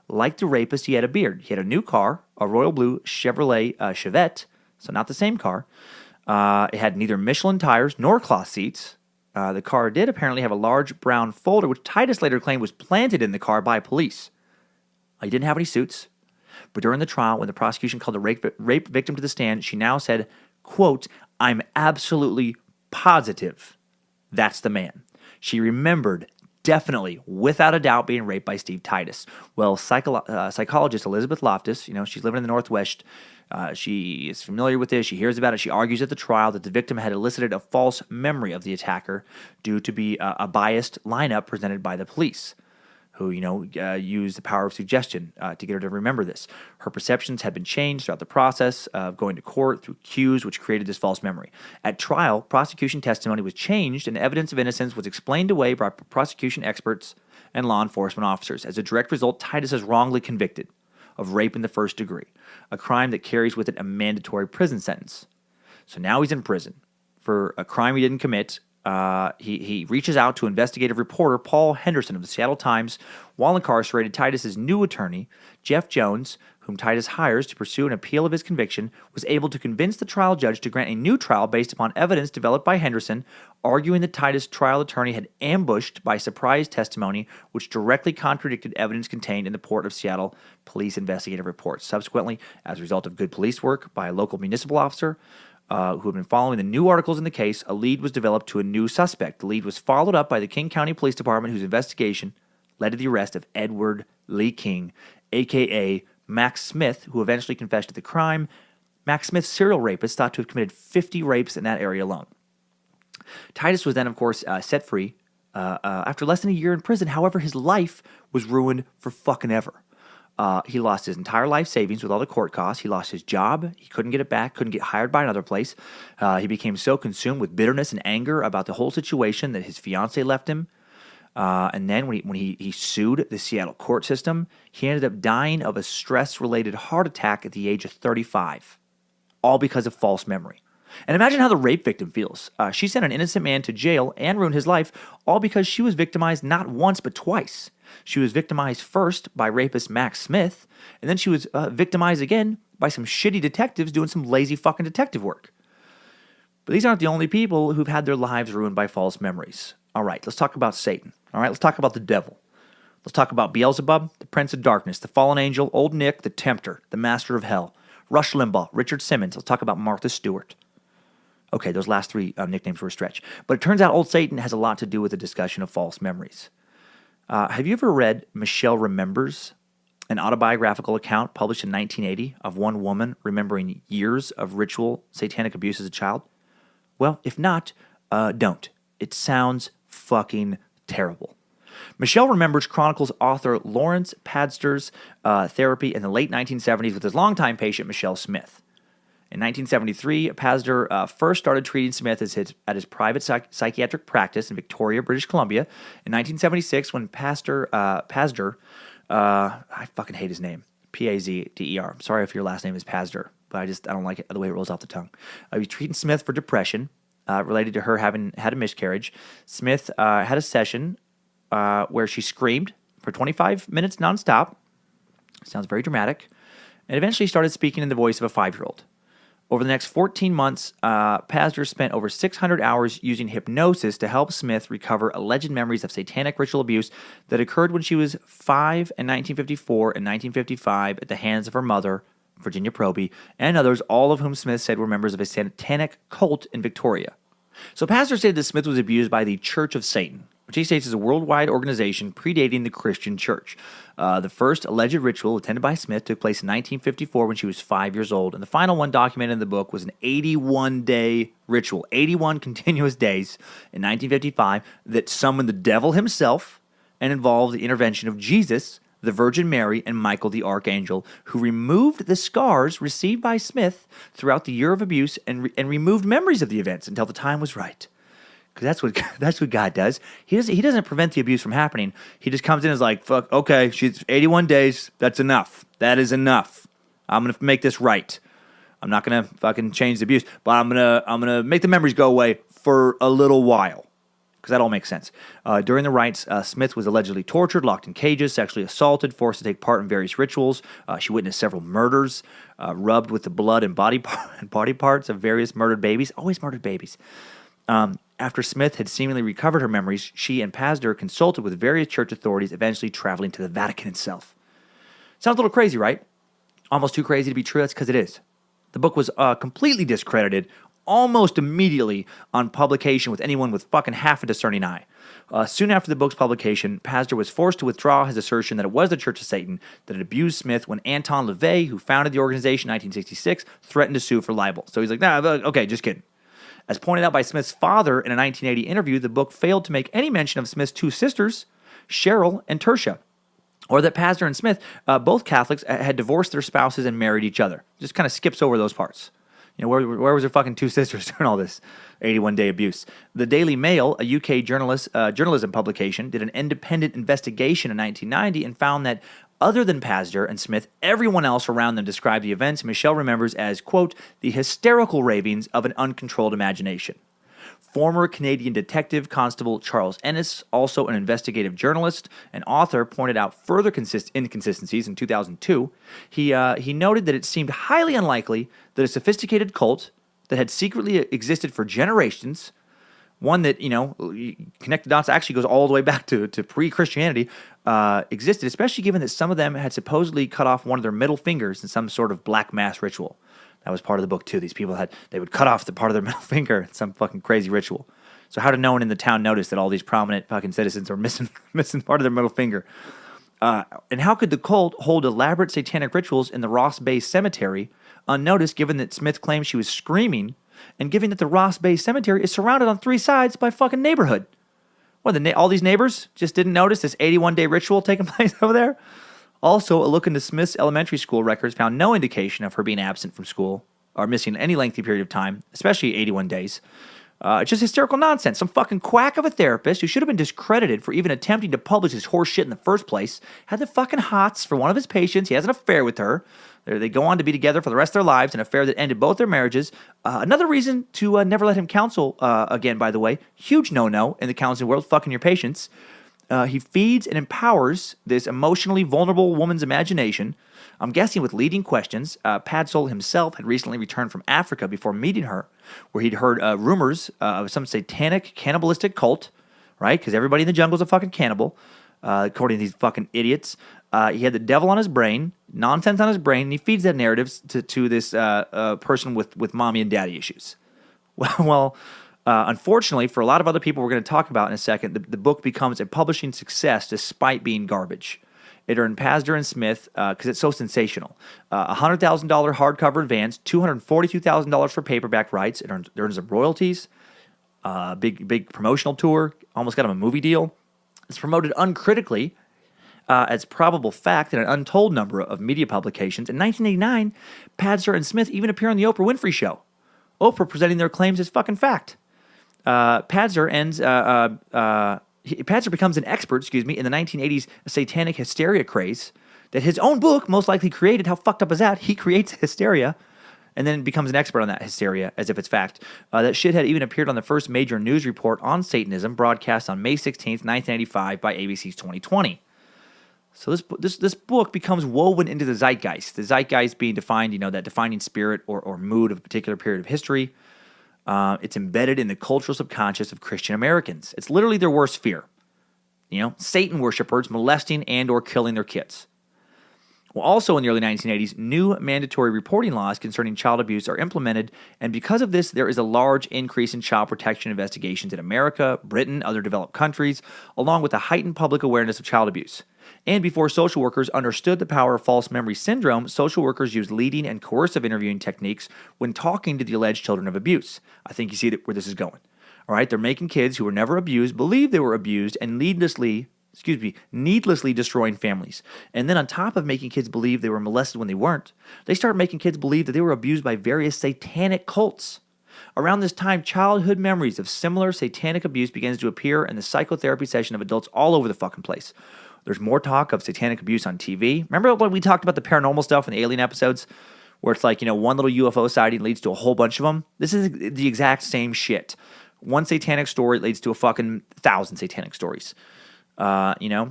Like the rapist, he had a beard. He had a new car, a royal blue Chevrolet Chevette, so not the same car. It had neither Michelin tires nor cloth seats. The car did apparently have a large brown folder, which Titus later claimed was planted in the car by police. He didn't have any suits. But during the trial, when the prosecution called the rape victim to the stand, she now said, quote, "I'm absolutely positive that's the man." She remembered definitely, without a doubt, being raped by Steve Titus. Well, psychologist Elizabeth Loftus, she's living in the Northwest. She is familiar with this. She hears about it. She argues at the trial that the victim had elicited a false memory of the attacker due to be a biased lineup presented by the police, who, used the power of suggestion to get her to remember this. Her perceptions had been changed throughout the process of going to court through cues, which created this false memory. At trial, prosecution testimony was changed and evidence of innocence was explained away by prosecution experts and law enforcement officers. As a direct result, Titus is wrongly convicted of rape in the first degree, a crime that carries with it a mandatory prison sentence. So now he's in prison for a crime he didn't commit. He reaches out to investigative reporter Paul Henderson of the Seattle Times. While incarcerated, Titus's new attorney, Jeff Jones, whom Titus hires to pursue an appeal of his conviction, was able to convince the trial judge to grant a new trial based upon evidence developed by Henderson, arguing that Titus' trial attorney had ambushed by surprise testimony which directly contradicted evidence contained in the Port of Seattle police investigative report. Subsequently, as a result of good police work by a local municipal officer, who had been following the new articles in the case, a lead was developed to a new suspect. The lead was followed up by the King County Police Department, whose investigation led to the arrest of Edward Lee King, a.k.a. Max Smith, who eventually confessed to the crime. Max Smith, serial rapist, thought to have committed 50 rapes in that area alone. Titus was then, of course, set free after less than a year in prison. However, his life was ruined for fucking ever. He lost his entire life savings with all the court costs. He lost his job. He couldn't get it back, couldn't get hired by another place. He became so consumed with bitterness and anger about the whole situation that his fiancée left him. And then when he sued the Seattle court system, he ended up dying of a stress-related heart attack at the age of 35, all because of false memory. And imagine how the rape victim feels. She sent an innocent man to jail and ruined his life, all because she was victimized not once but twice. She was victimized first by rapist Max Smith, and then she was victimized again by some shitty detectives doing some lazy fucking detective work. But these aren't the only people who've had their lives ruined by false memories. All right, let's talk about Satan. All right, let's talk about the devil. Let's talk about Beelzebub, the prince of darkness, the fallen angel, Old Nick, the tempter, the master of hell, Rush Limbaugh, Richard Simmons. Let's talk about Martha Stewart. Okay, those last three nicknames were a stretch. But it turns out Old Satan has a lot to do with the discussion of false memories. Have you ever read Michelle Remembers, an autobiographical account published in 1980 of one woman remembering years of ritual satanic abuse as a child? Well, if not, don't. It sounds fucking terrible. Michelle Remembers chronicles author Lawrence Padster's therapy in the late 1970s with his longtime patient, Michelle Smith. In 1973, Pazder first started treating Smith at his private psychiatric practice in Victoria, British Columbia. In 1976, when Pazder, I fucking hate his name, P-A-Z-D-E-R. I'm sorry if your last name is Pazder, but I don't like it the way it rolls off the tongue. He was treating Smith for depression related to her having had a miscarriage. Smith had a session where she screamed for 25 minutes nonstop. Sounds very dramatic. And eventually started speaking in the voice of a 5-year-old. Over the next 14 months, Pazder spent over 600 hours using hypnosis to help Smith recover alleged memories of satanic ritual abuse that occurred when she was 5 in 1954 and 1955 at the hands of her mother, Virginia Proby, and others, all of whom Smith said were members of a satanic cult in Victoria. So Pazder stated that Smith was abused by the Church of Satan, which he states is a worldwide organization predating the Christian church. The first alleged ritual attended by Smith took place in 1954 when she was 5 years old, and the final one documented in the book was an 81-day ritual, 81 continuous days in 1955 that summoned the devil himself and involved the intervention of Jesus, the Virgin Mary, and Michael the Archangel, who removed the scars received by Smith throughout the year of abuse and removed memories of the events until the time was right. Because that's what God does. He doesn't prevent the abuse from happening. He just comes in and is like, fuck, okay, she's 81 days. That's enough. That is enough. I'm going to make this right. I'm not going to fucking change the abuse, but I'm gonna make the memories go away for a little while. Because that all makes sense. During the rites, Smith was allegedly tortured, locked in cages, sexually assaulted, forced to take part in various rituals. She witnessed several murders, rubbed with the blood and body parts of various murdered babies. Always murdered babies. After Smith had seemingly recovered her memories, she and Pazder consulted with various church authorities, eventually traveling to the Vatican itself. Sounds a little crazy, right? Almost too crazy to be true. That's because it is. The book was completely discredited almost immediately on publication with anyone with fucking half a discerning eye. Soon after the book's publication, Pazder was forced to withdraw his assertion that it was the Church of Satan that had abused Smith when Anton LaVey, who founded the organization in 1966, threatened to sue for libel. So he's like, nah, okay, just kidding. As pointed out by Smith's father in a 1980 interview, the book failed to make any mention of Smith's two sisters, Cheryl and Tertia, or that Pazder and Smith, both Catholics, had divorced their spouses and married each other. Just kind of skips over those parts. You know, where was her fucking two sisters during all this 81-day abuse? The Daily Mail, a UK journalism publication, did an independent investigation in 1990 and found that other than Pazder and Smith, everyone else around them described the events Michelle remembers as, quote, the hysterical ravings of an uncontrolled imagination. Former Canadian detective constable Charles Ennis, also an investigative journalist and author, pointed out further inconsistencies in 2002. He noted that it seemed highly unlikely that a sophisticated cult that had secretly existed for generations, one that, you know, connect the dots actually goes all the way back to pre-Christianity, existed, especially given that some of them had supposedly cut off one of their middle fingers in some sort of black mass ritual. That was part of the book, too. These people they would cut off the part of their middle finger in some fucking crazy ritual. So how did no one in the town notice that all these prominent fucking citizens are missing part of their middle finger? And how could the cult hold elaborate satanic rituals in the Ross Bay Cemetery unnoticed, given that Smith claimed she was screaming, and given that the Ross Bay Cemetery is surrounded on three sides by fucking neighborhood? What, all these neighbors just didn't notice this 81-day ritual taking place over there? Also, a look into Smith's elementary school records found no indication of her being absent from school or missing any lengthy period of time, especially 81 days. It's just hysterical nonsense. Some fucking quack of a therapist who should have been discredited for even attempting to publish his horse shit in the first place had the fucking hots for one of his patients. He has an affair with her. They go on to be together for the rest of their lives, an affair that ended both their marriages. Another reason to never let him counsel again, by the way. Huge no-no in the counseling world, fucking your patients. He feeds and empowers this emotionally vulnerable woman's imagination. I'm guessing with leading questions. Padsol himself had recently returned from Africa before meeting her, where he'd heard rumors of some satanic cannibalistic cult, right? Because everybody in the jungle is a fucking cannibal, according to these fucking idiots. He had the devil on his brain, nonsense on his brain, and he feeds that narrative to this person with mommy and daddy issues. Well, unfortunately, for a lot of other people we're going to talk about in a second, the book becomes a publishing success despite being garbage. It earned Pazder and Smith, because it's so sensational, $100,000 hardcover advance, $242,000 for paperback rights. It earns them royalties, big promotional tour, almost got them a movie deal. It's promoted uncritically as probable fact in an untold number of media publications. In 1989, Pazder and Smith even appear on the Oprah Winfrey Show, Oprah presenting their claims as fucking fact. Pazder becomes an expert, in the 1980s satanic hysteria craze that his own book most likely created. How fucked up is that? He creates hysteria and then becomes an expert on that hysteria as if it's fact. That shithead even appeared on the first major news report on Satanism, broadcast on May 16th, 1995 by ABC's 2020. So this book becomes woven into the zeitgeist. The zeitgeist being defined, that defining spirit or mood of a particular period of history. It's embedded in the cultural subconscious of Christian Americans. It's literally their worst fear. Satan worshipers molesting and or killing their kids. Well, also in the early 1980s, new mandatory reporting laws concerning child abuse are implemented, and because of this, there is a large increase in child protection investigations in America, Britain, other developed countries, along with a heightened public awareness of child abuse. And before social workers understood the power of false memory syndrome, social workers used leading and coercive interviewing techniques when talking to the alleged children of abuse. I think you see where this is going. All right, they're making kids who were never abused believe they were abused and needlessly destroying families. And then on top of making kids believe they were molested when they weren't, they start making kids believe that they were abused by various satanic cults. Around this time, childhood memories of similar satanic abuse begins to appear in the psychotherapy session of adults all over the fucking place. There's more talk of satanic abuse on TV. Remember when we talked about the paranormal stuff in the alien episodes? Where it's like, one little UFO sighting leads to a whole bunch of them? This is the exact same shit. One satanic story leads to a fucking 1,000 satanic stories. And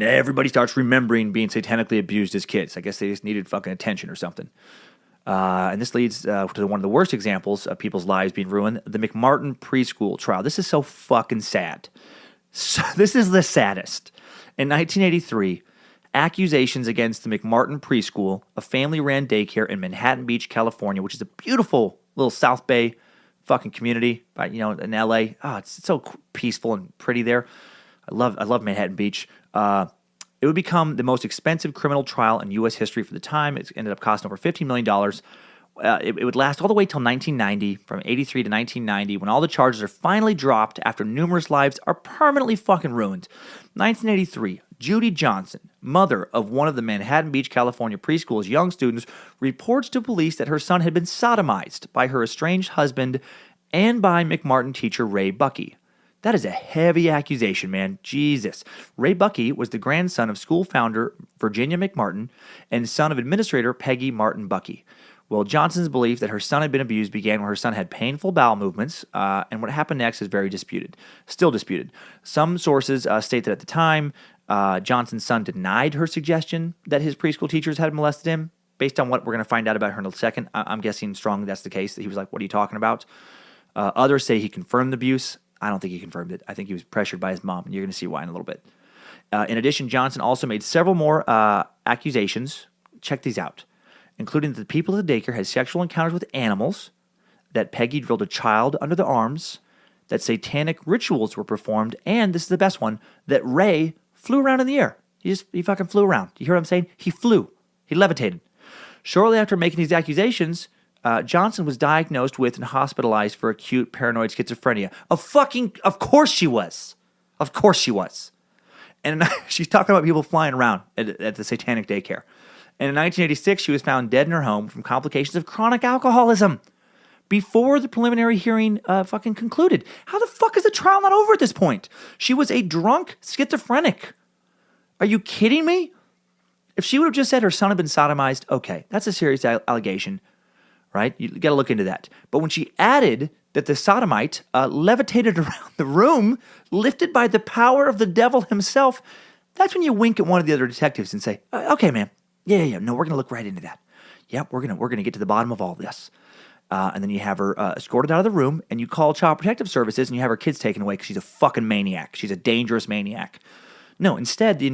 everybody starts remembering being satanically abused as kids. I guess they just needed fucking attention or something. And this leads to one of the worst examples of people's lives being ruined, the McMartin preschool trial. This is so fucking sad. So, this is the saddest. In 1983, accusations against the McMartin preschool, a family-ran daycare in Manhattan Beach, California, which is a beautiful little South Bay fucking community, in LA. Oh, it's so peaceful and pretty there. I love Manhattan Beach. It would become the most expensive criminal trial in U.S. history for the time. It ended up costing over $15 million. It would last all the way till 1990, from 83 to 1990, when all the charges are finally dropped after numerous lives are permanently fucking ruined. 1983, Judy Johnson, mother of one of the Manhattan Beach, California preschool's young students, reports to police that her son had been sodomized by her estranged husband and by McMartin teacher Ray Buckey. That is a heavy accusation, man. Jesus. Ray Buckey was the grandson of school founder Virginia McMartin and son of administrator Peggy Martin Buckey. Well, Johnson's belief that her son had been abused began when her son had painful bowel movements, and what happened next is very disputed. Still disputed. Some sources state that at the time, Johnson's son denied her suggestion that his preschool teachers had molested him. Based on what we're going to find out about her in a second, I'm guessing strongly that's the case, that he was like, what are you talking about? Others say he confirmed the abuse. I don't think he confirmed it. I think he was pressured by his mom, and you're going to see why in a little bit. In addition, Johnson also made several more accusations. Check these out. Including that the people at the daycare had sexual encounters with animals, that Peggy drilled a child under the arms, that satanic rituals were performed, and this is the best one, that Ray flew around in the air. He fucking flew around. You hear what I'm saying? He flew. He levitated. Shortly after making these accusations, Johnson was diagnosed with and hospitalized for acute paranoid schizophrenia. Of course she was. Of course she was. And she's talking about people flying around at the satanic daycare. And in 1986, she was found dead in her home from complications of chronic alcoholism before the preliminary hearing fucking concluded. How the fuck is the trial not over at this point? She was a drunk schizophrenic. Are you kidding me? If she would have just said her son had been sodomized, okay, that's a serious allegation, right? You got to look into that. But when she added that the sodomite levitated around the room, lifted by the power of the devil himself, that's when you wink at one of the other detectives and say, okay, man. Yeah. No, we're going to look right into that. Yep, we're gonna get to the bottom of all this. And then you have her escorted out of the room, and you call Child Protective Services, and you have her kids taken away because she's a fucking maniac. She's a dangerous maniac. No, instead, the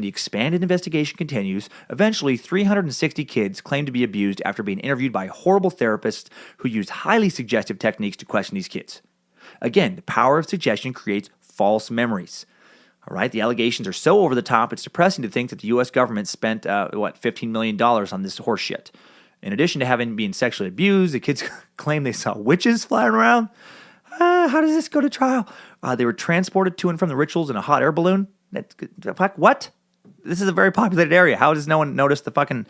expanded investigation continues. Eventually, 360 kids claim to be abused after being interviewed by horrible therapists who used highly suggestive techniques to question these kids. Again, the power of suggestion creates false memories. All right, the allegations are so over the top, it's depressing to think that the U.S. government spent, $15 million on this horse shit. In addition to having been sexually abused, the kids claim they saw witches flying around. How does this go to trial? They were transported to and from the rituals in a hot air balloon. What? This is a very populated area. How does no one notice the fucking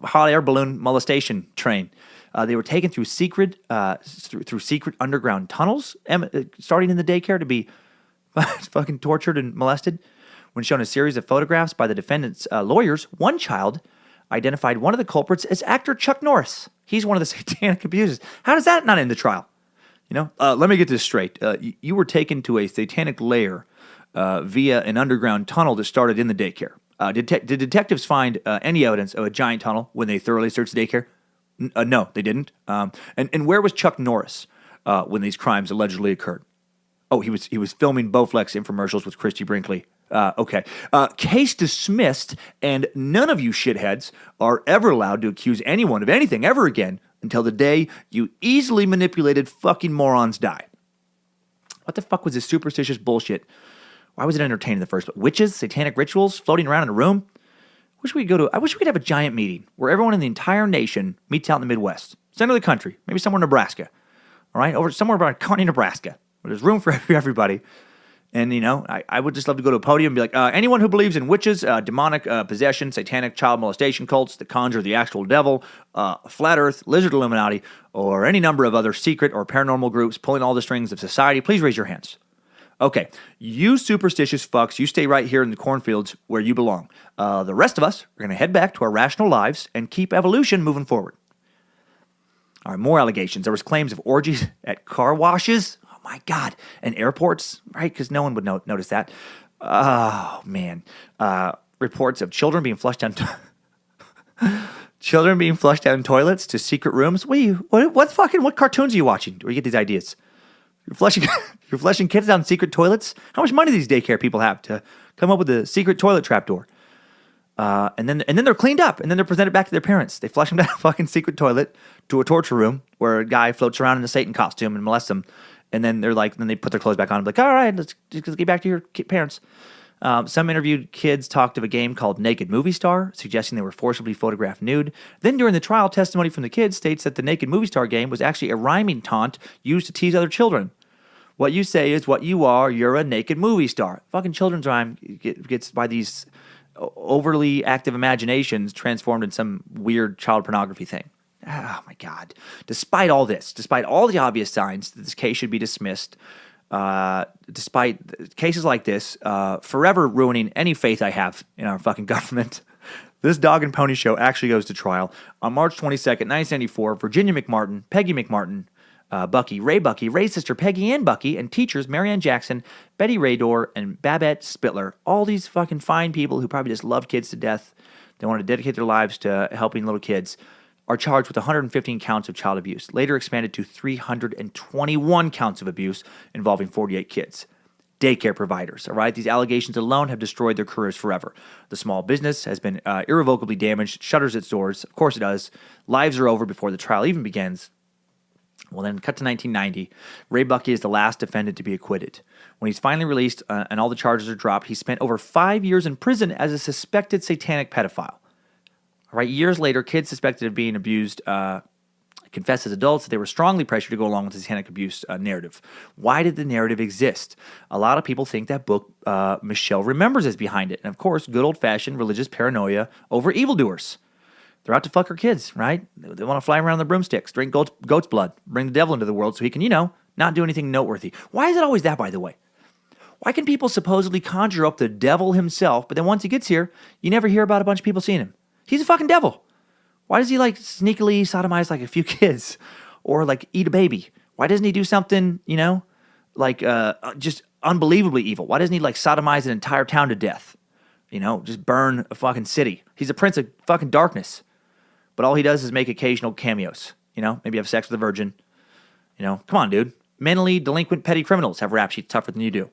hot air balloon molestation train? They were taken through secret underground tunnels, starting in the daycare to be fucking tortured and molested. When shown a series of photographs by the defendant's lawyers, one child identified one of the culprits as actor Chuck Norris. He's one of the satanic abusers. How does that not end the trial? Let me get this straight. You were taken to a satanic lair via an underground tunnel that started in the daycare. Did detectives find any evidence of a giant tunnel when they thoroughly searched the daycare? No, they didn't. And where was Chuck Norris when these crimes allegedly occurred? Oh, he was filming Bowflex infomercials with Christy Brinkley. Okay. Case dismissed, and none of you shitheads are ever allowed to accuse anyone of anything ever again until the day you easily manipulated fucking morons die. What the fuck was this superstitious bullshit? Why was it entertaining in the first place? Witches, satanic rituals, floating around in a room? I wish we could have a giant meeting where everyone in the entire nation meets out in the Midwest, center of the country, maybe somewhere in Nebraska. All right, over somewhere around Kearney, Nebraska, where there's room for everybody. And, I would just love to go to a podium and be like, anyone who believes in witches, demonic possession, satanic child molestation cults that conjure the actual devil, flat earth, lizard Illuminati, or any number of other secret or paranormal groups pulling all the strings of society, please raise your hands. Okay, you superstitious fucks, you stay right here in the cornfields where you belong. The rest of us are going to head back to our rational lives and keep evolution moving forward. All right, more allegations. There was claims of orgies at car washes. Oh, my God. And airports, right? Because no one would notice that. Oh, man. Reports of children being flushed down toilets to secret rooms. What cartoons are you watching? Where you get these ideas? You're flushing kids down secret toilets? How much money do these daycare people have to come up with a secret toilet trapdoor? And then they're cleaned up, and then they're presented back to their parents. They flush them down a fucking secret toilet to a torture room where a guy floats around in a Satan costume and molests them. And then then they put their clothes back on and be like, all right, let's get back to your parents. Some interviewed kids talked of a game called Naked Movie Star, suggesting they were forcibly photographed nude. Then during the trial, testimony from the kids states that the Naked Movie Star game was actually a rhyming taunt used to tease other children. What you say is what you are, you're a naked movie star. Fucking children's rhyme gets by these overly active imaginations transformed in some weird child pornography thing. Oh my God. Despite all this, despite all the obvious signs that this case should be dismissed, despite cases like this, forever ruining any faith I have in our fucking government, this dog and pony show actually goes to trial. On March 22nd, 1994, Virginia McMartin, Peggy McMartin, Bucky, Ray's sister Peggy Ann Bucky, and teachers Marianne Jackson, Betty Raydor, and Babette Spittler. All these fucking fine people who probably just love kids to death. They want to dedicate their lives to helping little kids. Are charged with 115 counts of child abuse, later expanded to 321 counts of abuse involving 48 kids. Daycare providers, all right? These allegations alone have destroyed their careers forever. The small business has been irrevocably damaged, shutters its doors. Of course it does. Lives are over before the trial even begins. Well, then cut to 1990. Ray Bucky is the last defendant to be acquitted. When he's finally released and all the charges are dropped, he spent over 5 years in prison as a suspected satanic pedophile. All right, years later, kids suspected of being abused confessed as adults that they were strongly pressured to go along with the satanic abuse narrative. Why did the narrative exist? A lot of people think that book Michelle Remembers is behind it. And of course, good old-fashioned religious paranoia over evildoers. They're out to fuck our kids, right? They want to fly around on the broomsticks, drink goat's blood, bring the devil into the world so he can, not do anything noteworthy. Why is it always that, by the way? Why can people supposedly conjure up the devil himself, but then once he gets here, you never hear about a bunch of people seeing him? He's a fucking devil. Why does he sneakily sodomize a few kids or eat a baby? Why doesn't he do something, just unbelievably evil? Why doesn't he sodomize an entire town to death? Just burn a fucking city. He's a prince of fucking darkness. But all he does is make occasional cameos. Maybe have sex with a virgin. Come on, dude. Mentally delinquent petty criminals have rap sheets tougher than you do.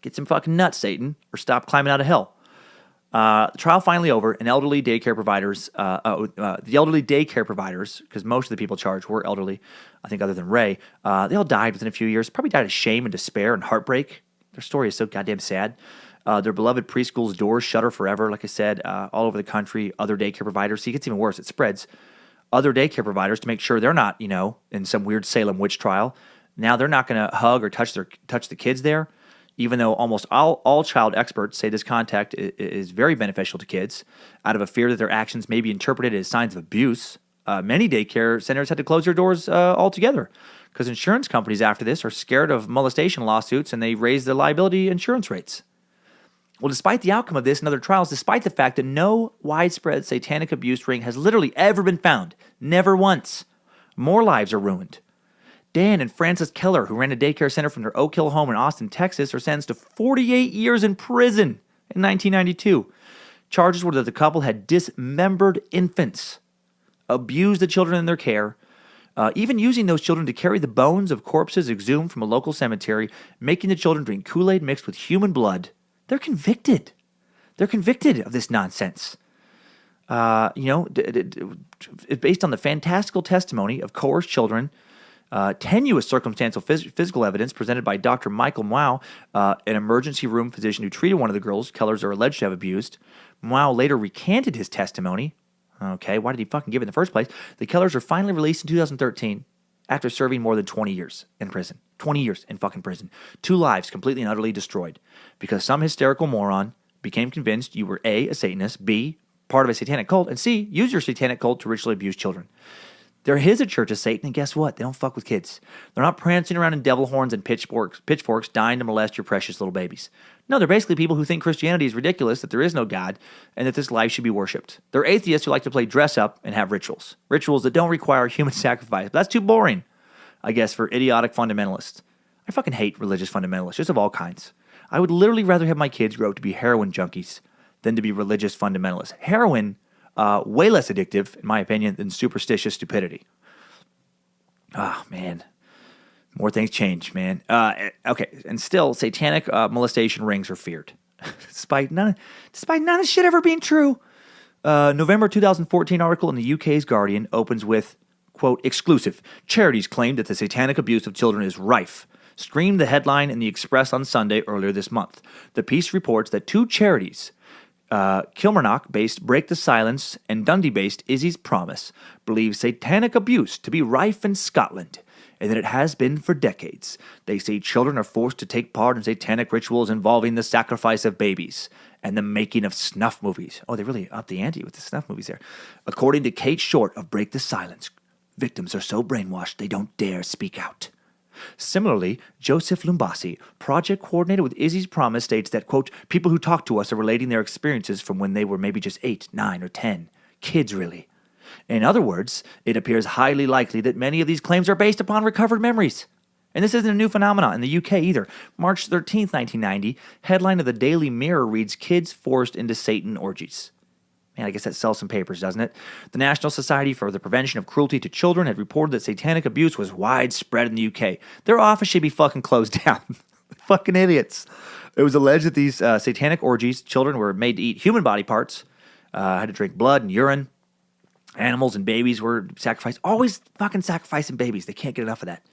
Get some fucking nuts, Satan, or stop climbing out of hell. The trial finally over, and elderly daycare providers, because most of the people charged were elderly, I think other than Ray, they all died within a few years, probably died of shame and despair and heartbreak. Their story is so goddamn sad. Their beloved preschool's doors shutter forever, like I said, all over the country. Other daycare providers, see, it gets even worse, it spreads. Other daycare providers, to make sure they're not, in some weird Salem witch trial, now they're not going to hug or touch the kids there. Even though almost all child experts say this contact is very beneficial to kids, out of a fear that their actions may be interpreted as signs of abuse, many daycare centers had to close their doors altogether because insurance companies after this are scared of molestation lawsuits and they raise the liability insurance rates. Well, despite the outcome of this and other trials, despite the fact that no widespread satanic abuse ring has literally ever been found, never once, more lives are ruined. Dan and Frances Keller, who ran a daycare center from their Oak Hill home in Austin, Texas, are sentenced to 48 years in prison in 1992. Charges were that the couple had dismembered infants, abused the children in their care, even using those children to carry the bones of corpses exhumed from a local cemetery, making the children drink Kool-Aid mixed with human blood. They're convicted. They're convicted of this nonsense. Based on the fantastical testimony of coerced children, tenuous circumstantial physical evidence presented by Dr. Michael Mao, an emergency room physician who treated one of the girls Kellers are alleged to have abused. Mao later recanted his testimony. Okay, why did he fucking give it in the first place? The Kellers were finally released in 2013 after serving more than 20 years in prison. 20 years in fucking prison. 2 lives completely and utterly destroyed because some hysterical moron became convinced you were A, a Satanist, B, part of a satanic cult, and C, use your satanic cult to ritually abuse children. There is a church of Satan, and guess what? They don't fuck with kids. They're not prancing around in devil horns and pitchforks dying to molest your precious little babies. No, they're basically people who think Christianity is ridiculous, that there is no God, and that this life should be worshipped. They're atheists who like to play dress up and have rituals. Rituals that don't require human sacrifice. But that's too boring, I guess, for idiotic fundamentalists. I fucking hate religious fundamentalists, just of all kinds. I would literally rather have my kids grow up to be heroin junkies than to be religious fundamentalists. Heroin, way less addictive, in my opinion, than superstitious stupidity. Man. More things change, man. Okay, and still, satanic molestation rings are feared. despite none of this shit ever being true. November 2014 article in the UK's Guardian opens with, quote, exclusive. Charities claim that the satanic abuse of children is rife, screamed the headline in the Express on Sunday earlier this month. The piece reports that two charities, Kilmarnock-based Break the Silence and Dundee-based Izzy's Promise, believe satanic abuse to be rife in Scotland, and that it has been for decades. They say children are forced to take part in satanic rituals involving the sacrifice of babies and the making of snuff movies. Oh, they really upped the ante with the snuff movies there. According to Kate Short of Break the Silence, victims are so brainwashed they don't dare speak out. Similarly, Joseph Lumbasi, project coordinator with Izzy's Promise, states that, quote, people who talk to us are relating their experiences from when they were maybe just 8, 9, or 10. Kids, really. In other words, it appears highly likely that many of these claims are based upon recovered memories. And this isn't a new phenomenon in the UK either. March 13th, 1990, headline of the Daily Mirror reads, Kids Forced into Satan Orgies. Man, I guess that sells some papers, doesn't it? The National Society for the Prevention of Cruelty to Children had reported that satanic abuse was widespread in the UK. Their office should be fucking closed down. Fucking idiots. It was alleged that these satanic orgies, children were made to eat human body parts, had to drink blood and urine. Animals and babies were sacrificed. Always fucking sacrificing babies. They can't get enough of that.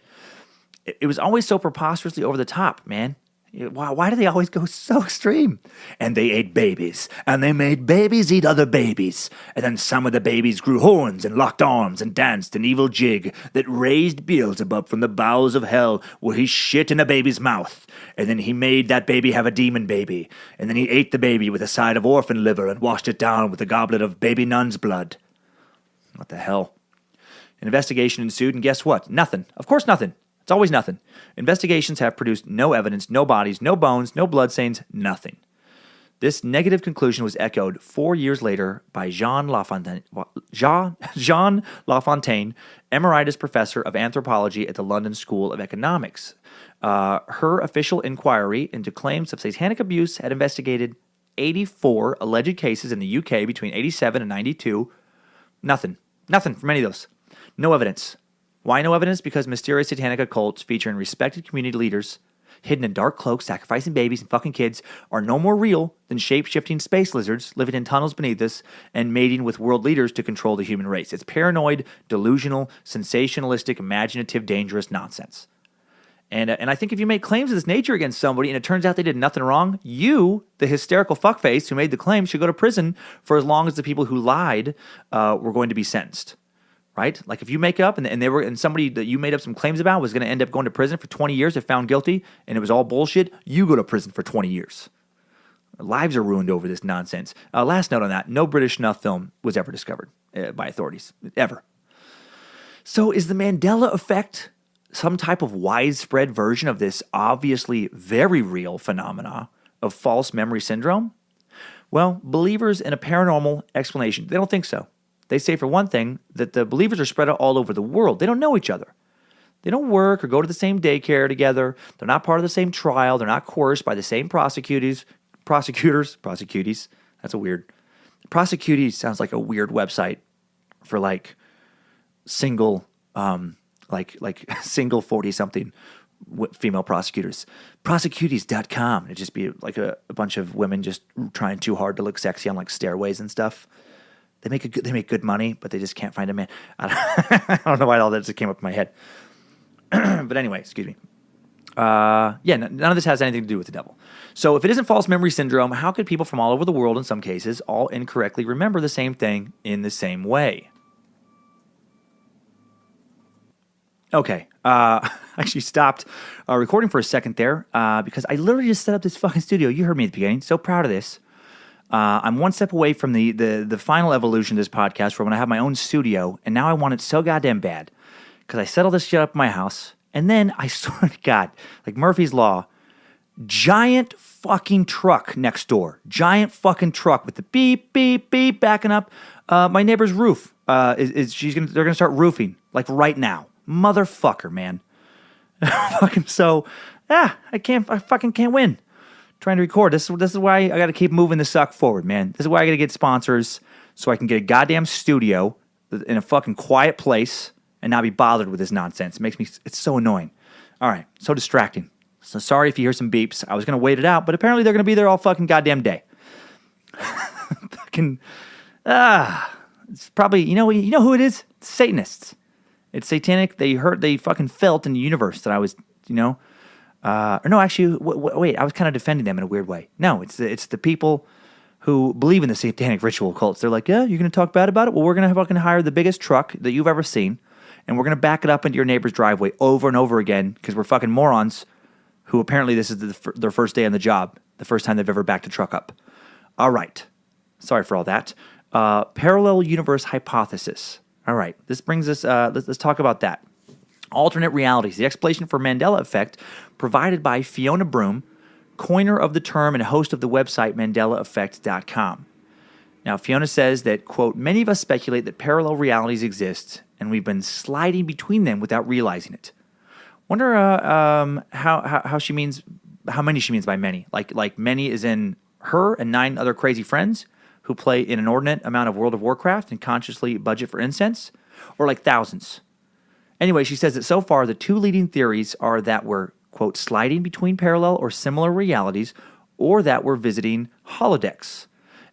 It was always so preposterously over the top, man. Why do they always go so extreme? And they ate babies, and they made babies eat other babies. And then some of the babies grew horns and locked arms and danced an evil jig that raised Beelzebub from the bowels of hell, where he shit in a baby's mouth. And then he made that baby have a demon baby. And then he ate the baby with a side of orphan liver and washed it down with a goblet of baby nun's blood. What the hell? An investigation ensued, and guess what? Nothing. Of course nothing. It's always nothing. Investigations have produced no evidence, no bodies, no bones, no bloodstains, nothing. This negative conclusion was echoed 4 years later by Jean Lafontaine, Emeritus Professor of Anthropology at the London School of Economics. Her official inquiry into claims of satanic abuse had investigated 84 alleged cases in the UK between 87 and 92. Nothing from any of those. No evidence. Why no evidence? Because mysterious satanic occults featuring respected community leaders hidden in dark cloaks, sacrificing babies and fucking kids are no more real than shape-shifting space lizards living in tunnels beneath us and mating with world leaders to control the human race. It's paranoid, delusional, sensationalistic, imaginative, dangerous nonsense. And I think if you make claims of this nature against somebody and it turns out they did nothing wrong, you, the hysterical fuckface who made the claim, should go to prison for as long as the people who lied were going to be sentenced. Right? Like if you make up and somebody that you made up some claims about was going to end up going to prison for 20 years if found guilty and it was all bullshit, you go to prison for 20 years. Lives are ruined over this nonsense. Last note on that, no British snuff film was ever discovered by authorities, ever. So is the Mandela Effect some type of widespread version of this obviously very real phenomena of false memory syndrome? Well, believers in a paranormal explanation, they don't think so. They say, for one thing, that the believers are spread out all over the world. They don't know each other. They don't work or go to the same daycare together. They're not part of the same trial. They're not coerced by the same prosecutors. That's a weird. Prosecutors sounds like a weird website for like single, single 40-something female prosecutors. Prosecutors.com. It'd just be like a bunch of women just trying too hard to look sexy on like stairways and stuff. They make good money, but they just can't find a man. I don't know why all that just came up in my head. But anyway, excuse me. None of this has anything to do with the devil. So if it isn't false memory syndrome, how could people from all over the world, in some cases, all incorrectly remember the same thing in the same way? Okay. I actually stopped recording for a second there because I literally just set up this fucking studio. You heard me at the beginning. So proud of this. I'm one step away from the final evolution of this podcast where I'm going to have my own studio, and now I want it so goddamn bad because I set all this shit up in my house, and then I swear to God, like Murphy's Law, giant fucking truck next door, giant fucking truck with the beep, beep, beep backing up my neighbor's roof. They're gonna start roofing like right now, motherfucker, man. I fucking can't win. Trying to record. This is why I got to keep moving the suck forward, man. This is why I got to get sponsors so I can get a goddamn studio in a fucking quiet place and not be bothered with this nonsense. It's so annoying. All right, so distracting. So sorry if you hear some beeps. I was going to wait it out, but apparently they're going to be there all fucking goddamn day. It's probably, you know who it is? It's Satanists. It's satanic. They fucking felt in the universe that I was, or no, actually, wait, I was kind of defending them in a weird way. No, it's the people who believe in the satanic ritual cults. They're like, yeah, you're going to talk bad about it? Well, we're going to fucking hire the biggest truck that you've ever seen, and we're going to back it up into your neighbor's driveway over and over again because we're fucking morons who apparently this is their first day on the job, the first time they've ever backed a truck up. All right. Sorry for all that. Parallel universe hypothesis. All right. This brings us, let's talk about that. Alternate realities. The explanation for Mandela Effect provided by Fiona Broom, coiner of the term and host of the website MandelaEffect.com. Now, Fiona says that, quote, many of us speculate that parallel realities exist, and we've been sliding between them without realizing it. Wonder how she means, how many she means by many. Like many is in her and 9 other crazy friends who play an inordinate amount of World of Warcraft and consciously budget for incense, or like thousands. Anyway, she says that so far the 2 leading theories are that we're, quote, sliding between parallel or similar realities, or that we're visiting holodecks,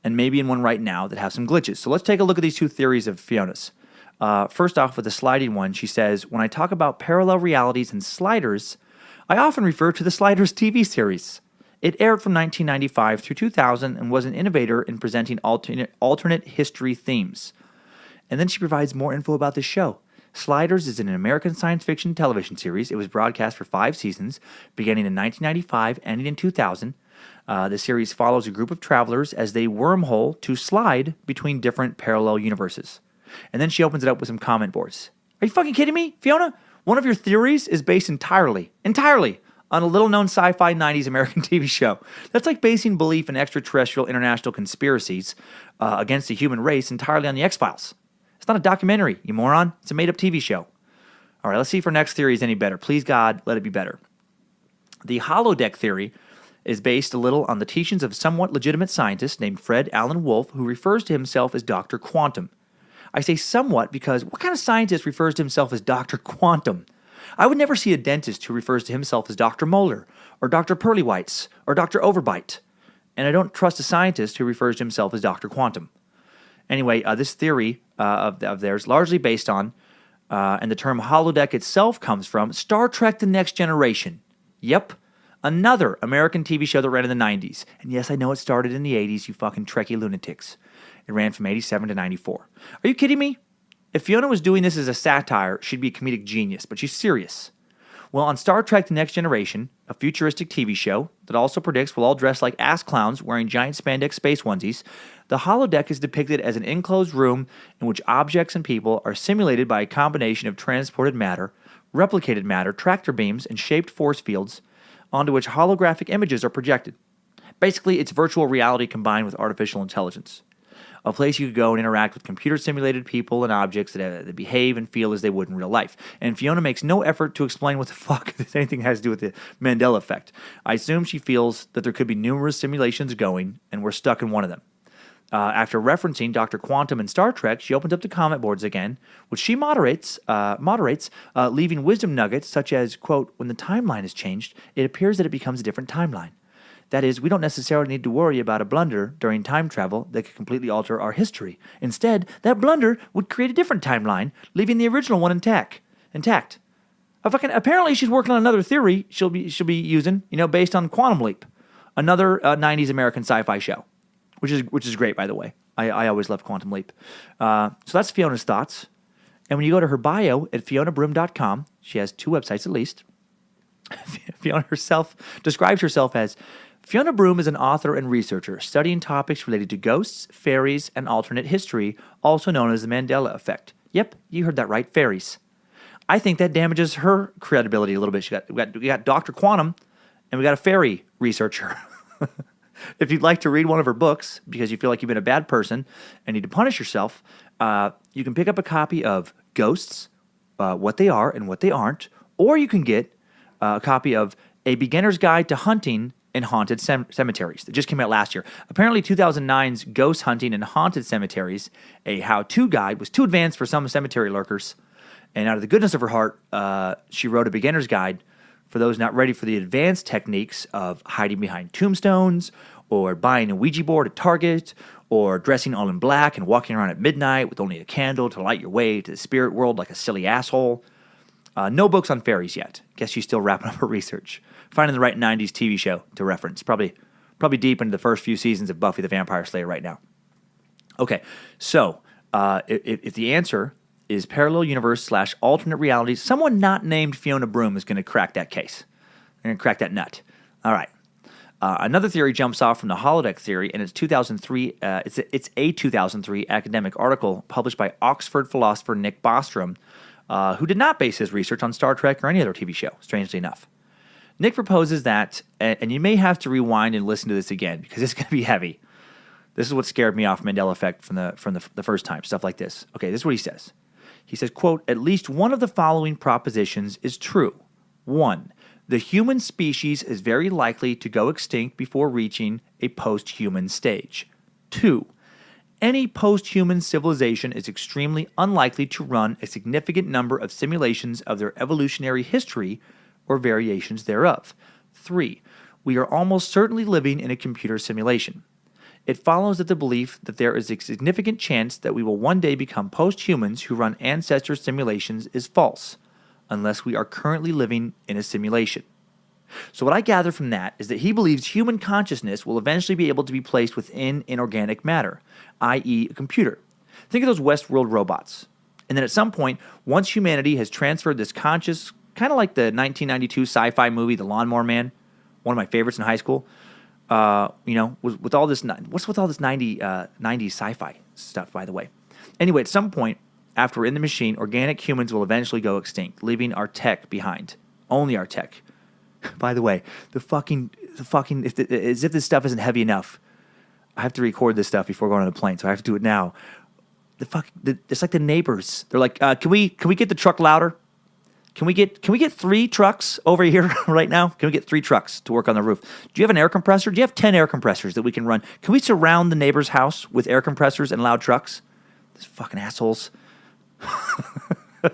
and maybe in one right now that have some glitches. So let's take a look at these 2 theories of Fiona's. First off, with the sliding one, she says, when I talk about parallel realities and sliders, I often refer to the Sliders TV series. It aired from 1995 through 2000 and was an innovator in presenting alternate history themes. And then she provides more info about the show. Sliders is an American science fiction television series. It was broadcast for 5 seasons, beginning in 1995, ending in 2000. The series follows a group of travelers as they wormhole to slide between different parallel universes. And then she opens it up with some comment boards. Are you fucking kidding me, Fiona? One of your theories is based entirely on a little-known sci-fi 90s American TV show. That's like basing belief in extraterrestrial international conspiracies against the human race entirely on the X-Files. It's not a documentary, you moron. It's a made-up TV show. All right, let's see if our next theory is any better. Please, God, let it be better. The holodeck theory is based a little on the teachings of a somewhat legitimate scientist named Fred Alan Wolf, who refers to himself as Dr. Quantum. I say somewhat because what kind of scientist refers to himself as Dr. Quantum? I would never see a dentist who refers to himself as Dr. Molar, or Dr. Pearlywhites, or Dr. Overbite. And I don't trust a scientist who refers to himself as Dr. Quantum. Anyway, this theory of theirs, largely based on, and the term holodeck itself comes from, Star Trek The Next Generation. Yep, another American TV show that ran in the 90s. And yes, I know it started in the 80s, you fucking Trekkie lunatics. It ran from 87 to 94. Are you kidding me? If Fiona was doing this as a satire, she'd be a comedic genius, but she's serious. Well, on Star Trek The Next Generation, a futuristic TV show that also predicts we'll all dress like ass clowns wearing giant spandex space onesies, the holodeck is depicted as an enclosed room in which objects and people are simulated by a combination of transported matter, replicated matter, tractor beams, and shaped force fields onto which holographic images are projected. Basically, it's virtual reality combined with artificial intelligence. A place you could go and interact with computer-simulated people and objects that behave and feel as they would in real life. And Fiona makes no effort to explain what the fuck anything has to do with the Mandela Effect. I assume she feels that there could be numerous simulations going, and we're stuck in one of them. After referencing Dr. Quantum and Star Trek, she opens up the comment boards again, which she moderates, leaving wisdom nuggets such as, quote, when the timeline is changed, it appears that it becomes a different timeline. That is, we don't necessarily need to worry about a blunder during time travel that could completely alter our history. Instead, that blunder would create a different timeline, leaving the original one intact. Apparently, she's working on another theory she'll be using, based on Quantum Leap, another 90s American sci-fi show, which is great, by the way. I always love Quantum Leap. So that's Fiona's thoughts. And when you go to her bio at FionaBroom.com, she has 2 websites at least. Fiona herself describes herself as Fiona Broom is an author and researcher studying topics related to ghosts, fairies, and alternate history, also known as the Mandela Effect. Yep, you heard that right, fairies. I think that damages her credibility a little bit. We got Dr. Quantum, and we got a fairy researcher. If you'd like to read one of her books, because you feel like you've been a bad person and need to punish yourself, you can pick up a copy of Ghosts, What They Are and What They Aren't, or you can get a copy of A Beginner's Guide to Hunting in Haunted Cemeteries that just came out last year. Apparently 2009's Ghost Hunting in Haunted Cemeteries, a how-to guide, was too advanced for some cemetery lurkers. And out of the goodness of her heart, she wrote a beginner's guide For those not ready for the advanced techniques of hiding behind tombstones, or buying a Ouija board at Target, or dressing all in black and walking around at midnight with only a candle to light your way to the spirit world like a silly asshole. No books on fairies yet. Guess she's still wrapping up her research. Finding the right 90s TV show to reference. Probably deep into the first few seasons of Buffy the Vampire Slayer right now. Okay, so if the answer is parallel universe / alternate reality, someone not named Fiona Broom is going to crack that case. They're going to crack that nut. All right. Another theory jumps off from the holodeck theory, and it's 2003. It's a 2003 academic article published by Oxford philosopher Nick Bostrom, who did not base his research on Star Trek or any other TV show, strangely enough. Nick proposes that, and you may have to rewind and listen to this again because it's going to be heavy. This is what scared me off Mandela Effect from the first time, stuff like this. Okay, this is what he says. He says, quote, "At least one of the following propositions is true. 1. The human species is very likely to go extinct before reaching a post-human stage. 2. Any post-human civilization is extremely unlikely to run a significant number of simulations of their evolutionary history or variations thereof. 3. We are almost certainly living in a computer simulation. It follows that the belief that there is a significant chance that we will one day become post-humans who run ancestor simulations is false, unless we are currently living in a simulation." So what I gather from that is that he believes human consciousness will eventually be able to be placed within inorganic matter, i.e. a computer. Think of those Westworld robots. And then at some point, once humanity has transferred this conscious, kind of like the 1992 sci-fi movie, The Lawnmower Man, one of my favorites in high school, with all this, what's with all this 90s sci-fi stuff, by the way? Anyway, at some point, after we're in the machine, organic humans will eventually go extinct, leaving our tech behind. Only our tech. By the way, as if this stuff isn't heavy enough, I have to record this stuff before going on the plane, so I have to do it now. It's like the neighbors. They're like, can we get the truck louder? Can we get 3 trucks over here right now? Can we get 3 trucks to work on the roof? Do you have an air compressor? Do you have 10 air compressors that we can run? Can we surround the neighbor's house with air compressors and loud trucks? These fucking assholes. We're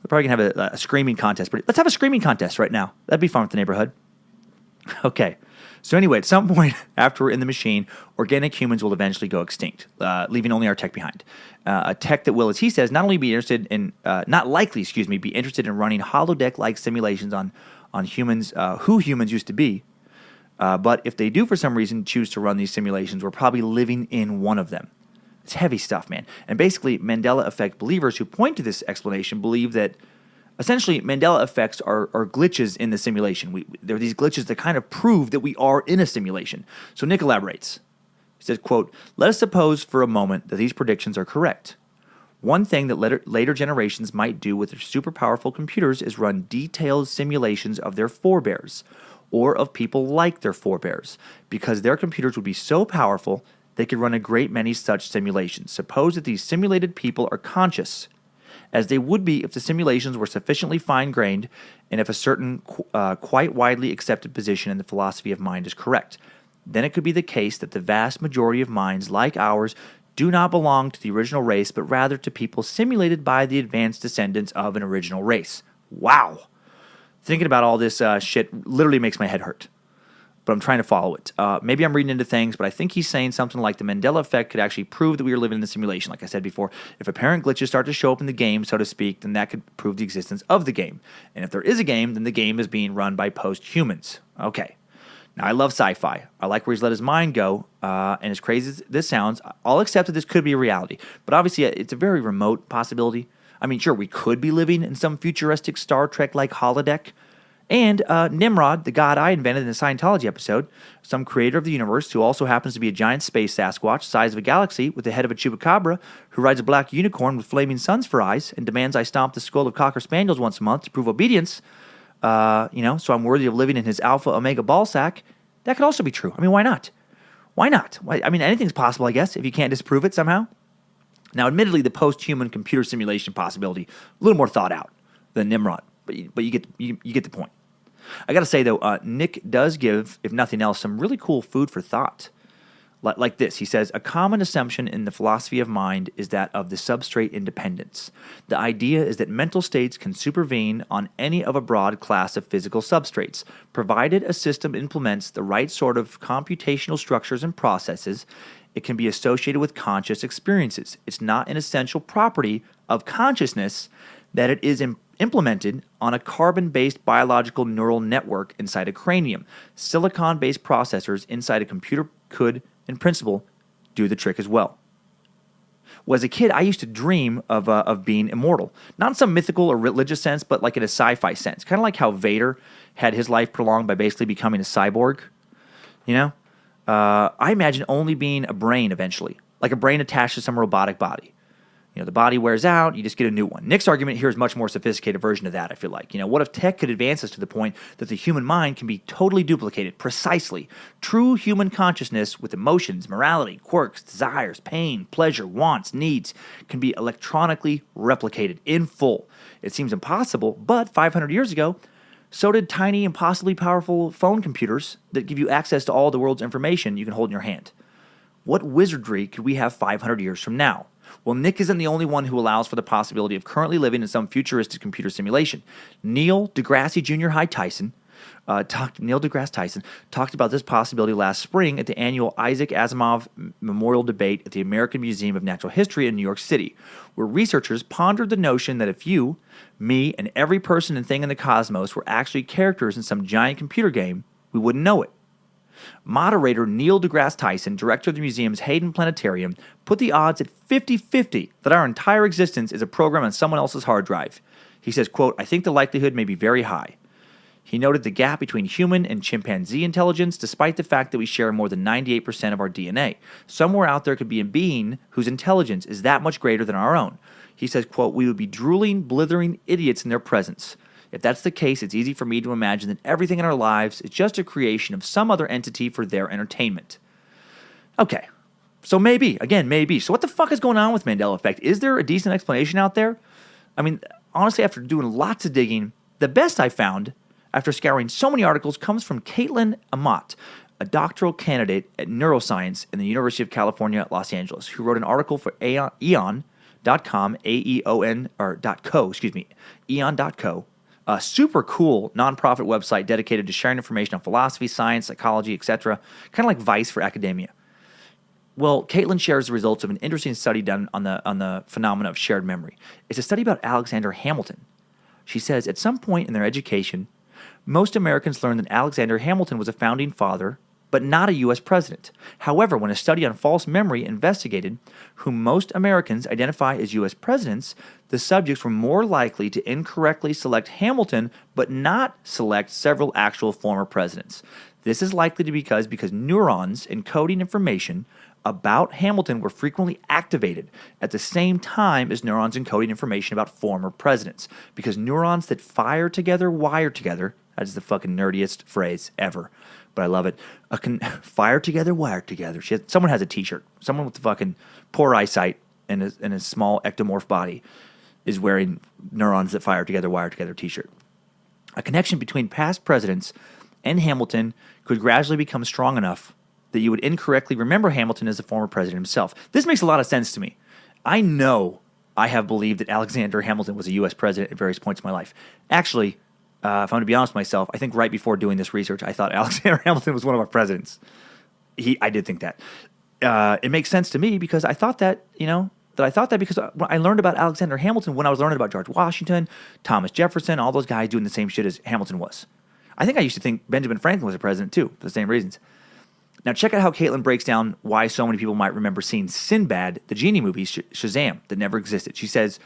probably going to have a screaming contest. But let's have a screaming contest right now. That'd be fun with the neighborhood. Okay. So anyway, at some point after we're in the machine, organic humans will eventually go extinct, leaving only our tech behind. A tech that will, as he says, not likely be interested in running holodeck-like simulations on humans, who humans used to be. But if they do for some reason choose to run these simulations, we're probably living in one of them. It's heavy stuff, man. And basically, Mandela Effect believers who point to this explanation believe that essentially Mandela effects are glitches in the simulation. There are these glitches that kind of prove that we are in a simulation. So Nick elaborates. He says, quote, "Let us suppose for a moment that these predictions are correct. One thing that later generations might do with their super powerful computers is run detailed simulations of their forebears, or of people like their forebears, because their computers would be so powerful they could run a great many such simulations. Suppose that these simulated people are conscious, as they would be if the simulations were sufficiently fine-grained and if a certain quite widely accepted position in the philosophy of mind is correct. Then it could be the case that the vast majority of minds like ours do not belong to the original race, but rather to people simulated by the advanced descendants of an original race." Wow. Thinking about all this shit literally makes my head hurt. But I'm trying to follow it. Maybe I'm reading into things, but I think he's saying something like the Mandela Effect could actually prove that we are living in a simulation. Like I said before, if apparent glitches start to show up in the game, so to speak, then that could prove the existence of the game. And if there is a game, then the game is being run by post-humans. Okay. Now, I love sci-fi. I like where he's let his mind go, and as crazy as this sounds, I'll accept that this could be a reality. But obviously, it's a very remote possibility. I mean, sure, we could be living in some futuristic Star Trek-like holodeck. And Nimrod, the god I invented in the Scientology episode, some creator of the universe who also happens to be a giant space Sasquatch, size of a galaxy, with the head of a chupacabra, who rides a black unicorn with flaming suns for eyes, and demands I stomp the skull of Cocker Spaniels once a month to prove obedience, so I'm worthy of living in his alpha omega ball sack. That could also be true. I mean, why not? Why not? I mean, anything's possible, I guess, if you can't disprove it somehow. Now, admittedly, the post-human computer simulation possibility, a little more thought out than Nimrod. But you get the point. I got to say, though, Nick does give, if nothing else, some really cool food for thought. like this. He says, a common assumption in the philosophy of mind is that of the substrate independence. The idea is that mental states can supervene on any of a broad class of physical substrates, provided a system implements the right sort of computational structures and processes. It can be associated with conscious experiences. It's not an essential property of consciousness that it is implemented on a carbon-based biological neural network inside a cranium. Silicon-based processors inside a computer could, in principle, do the trick as well. Well, as a kid, I used to dream of being immortal. Not in some mythical or religious sense, but like in a sci-fi sense. Kind of like how Vader had his life prolonged by basically becoming a cyborg. You know? I imagine only being a brain eventually. Like a brain attached to some robotic body. You know, the body wears out, you just get a new one. Nick's argument here is a much more sophisticated version of that, I feel like. You know, what if tech could advance us to the point that the human mind can be totally duplicated, precisely? True human consciousness with emotions, morality, quirks, desires, pain, pleasure, wants, needs can be electronically replicated in full. It seems impossible, but 500 years ago, so did tiny, impossibly powerful phone computers that give you access to all the world's information you can hold in your hand. What wizardry could we have 500 years from now? Well, Nick isn't the only one who allows for the possibility of currently living in some futuristic computer simulation. Neil deGrasse Tyson talked about this possibility last spring at the annual Isaac Asimov Memorial Debate at the American Museum of Natural History in New York City, where researchers pondered the notion that if you, me, and every person and thing in the cosmos were actually characters in some giant computer game, we wouldn't know it. Moderator Neil deGrasse Tyson, director of the museum's Hayden Planetarium, put the odds at 50-50 that our entire existence is a program on someone else's hard drive. He says, quote, I think the likelihood may be very high. He noted the gap between human and chimpanzee intelligence, despite the fact that we share more than 98% of our DNA. Somewhere out there could be a being whose intelligence is that much greater than our own. He says, quote, we would be drooling, blithering idiots in their presence. If that's the case, it's easy for me to imagine that everything in our lives is just a creation of some other entity for their entertainment. Okay, so maybe. So what the fuck is going on with Mandela Effect? Is there a decent explanation out there? I mean, honestly, after doing lots of digging, the best I found, after scouring so many articles, comes from Caitlin Amat, a doctoral candidate at neuroscience in the University of California at Los Angeles, who wrote an article for Eon.com, Eon.co, a super cool nonprofit website dedicated to sharing information on philosophy, science, psychology, etc., kind of like Vice for academia. Well, Caitlin shares the results of an interesting study done on the phenomena of shared memory. It's a study about Alexander Hamilton. She says, at some point in their education, most Americans learned that Alexander Hamilton was a founding father, but not a U.S. president. However, when a study on false memory investigated whom most Americans identify as U.S. presidents, the subjects were more likely to incorrectly select Hamilton, but not select several actual former presidents. This is likely to be because neurons encoding information about Hamilton were frequently activated at the same time as neurons encoding information about former presidents. Because neurons that fire together, wire together, that is the fucking nerdiest phrase ever, but I love it. Fire together, wire together. Someone has a t-shirt. Someone with fucking poor eyesight and a small ectomorph body is wearing neurons that fire together, wire together t-shirt. A connection between past presidents and Hamilton could gradually become strong enough that you would incorrectly remember Hamilton as the former president himself. This makes a lot of sense to me. I know I have believed that Alexander Hamilton was a U.S. president at various points in my life. Actually, if I'm going to be honest with myself, I think right before doing this research, I thought Alexander Hamilton was one of our presidents. I did think that. It makes sense to me because I thought that, because I learned about Alexander Hamilton when I was learning about George Washington, Thomas Jefferson, all those guys doing the same shit as Hamilton was. I think I used to think Benjamin Franklin was a president too, for the same reasons. Now check out how Caitlin breaks down why so many people might remember seeing Sinbad, the genie movie, Shazam, that never existed. She says,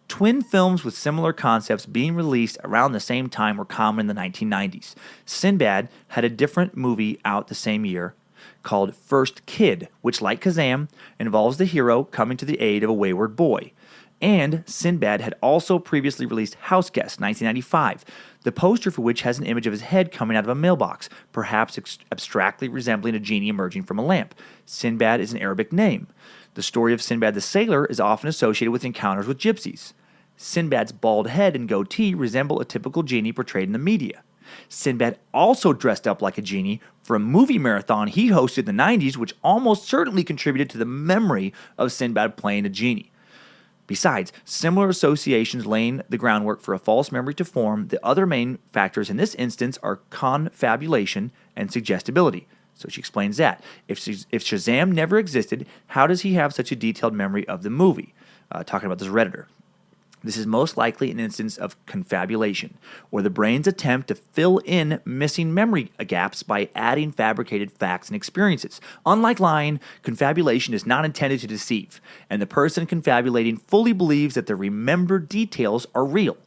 twin films with similar concepts being released around the same time were common in the 1990s. Sinbad had a different movie out the same year called First Kid, which, like Kazam, involves the hero coming to the aid of a wayward boy. And Sinbad had also previously released House Guest, 1995, the poster for which has an image of his head coming out of a mailbox, perhaps abstractly resembling a genie emerging from a lamp. Sinbad is an Arabic name. The story of Sinbad the Sailor is often associated with encounters with gypsies. Sinbad's bald head and goatee resemble a typical genie portrayed in the media. Sinbad also dressed up like a genie for a movie marathon he hosted in the 90s, which almost certainly contributed to the memory of Sinbad playing a genie. Besides, similar associations laying the groundwork for a false memory to form, the other main factors in this instance are confabulation and suggestibility. So she explains that. If Shazam never existed, how does he have such a detailed memory of the movie? Talking about this Redditor. This is most likely an instance of confabulation, or the brain's attempt to fill in missing memory gaps by adding fabricated facts and experiences. Unlike lying, confabulation is not intended to deceive, and the person confabulating fully believes that the remembered details are real.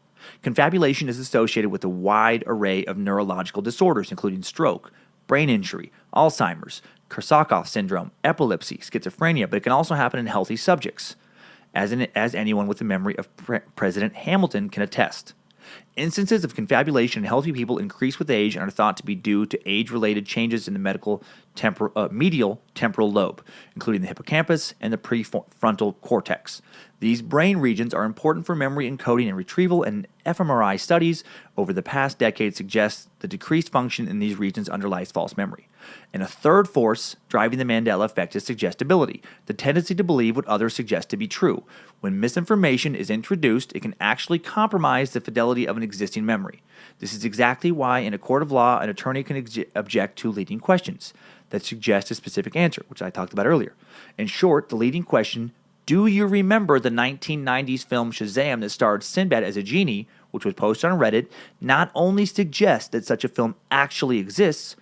Confabulation is associated with a wide array of neurological disorders, including stroke, brain injury, Alzheimer's, Korsakoff syndrome, epilepsy, schizophrenia, but it can also happen in healthy subjects, as anyone with the memory of President Hamilton can attest. Instances of confabulation in healthy people increase with age and are thought to be due to age-related changes in the medial temporal lobe, including the hippocampus and the prefrontal cortex. These brain regions are important for memory encoding and retrieval, and fMRI studies over the past decade suggest the decreased function in these regions underlies false memory. And a third force driving the Mandela effect is suggestibility, the tendency to believe what others suggest to be true. When misinformation is introduced, it can actually compromise the fidelity of an existing memory. This is exactly why in a court of law, an attorney can object to leading questions that suggest a specific answer, which I talked about earlier. In short, the leading question, do you remember the 1990s film Shazam that starred Sinbad as a genie, which was posted on Reddit, not only suggests that such a film actually exists,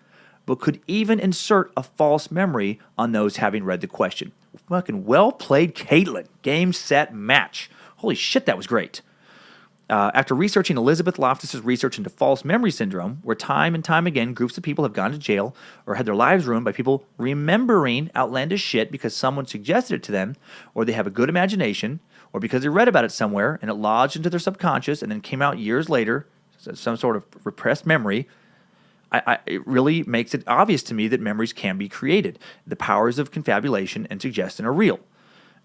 but could even insert a false memory on those having read the question. Fucking well played, Caitlin. Game, set, match. Holy shit, that was great. After researching Elizabeth Loftus's research into false memory syndrome, where time and time again groups of people have gone to jail or had their lives ruined by people remembering outlandish shit because someone suggested it to them, or they have a good imagination, or because they read about it somewhere and it lodged into their subconscious and then came out years later, some sort of repressed memory, it really makes it obvious to me that memories can be created. The powers of confabulation and suggestion are real.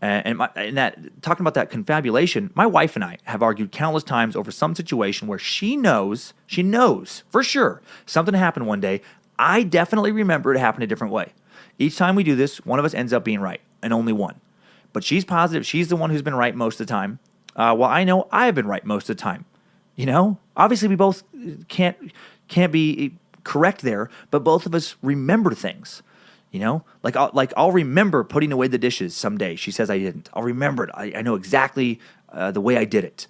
Talking about that confabulation, my wife and I have argued countless times over some situation where she knows for sure something happened one day. I definitely remember it happened a different way. Each time we do this, one of us ends up being right, and only one. But she's positive she's the one who's been right most of the time, while I know I've been right most of the time. You know, obviously we both can't be correct there, but both of us remember things. You know, I'll remember putting away the dishes someday. She says I didn't. I'll remember it. I know exactly the way I did it.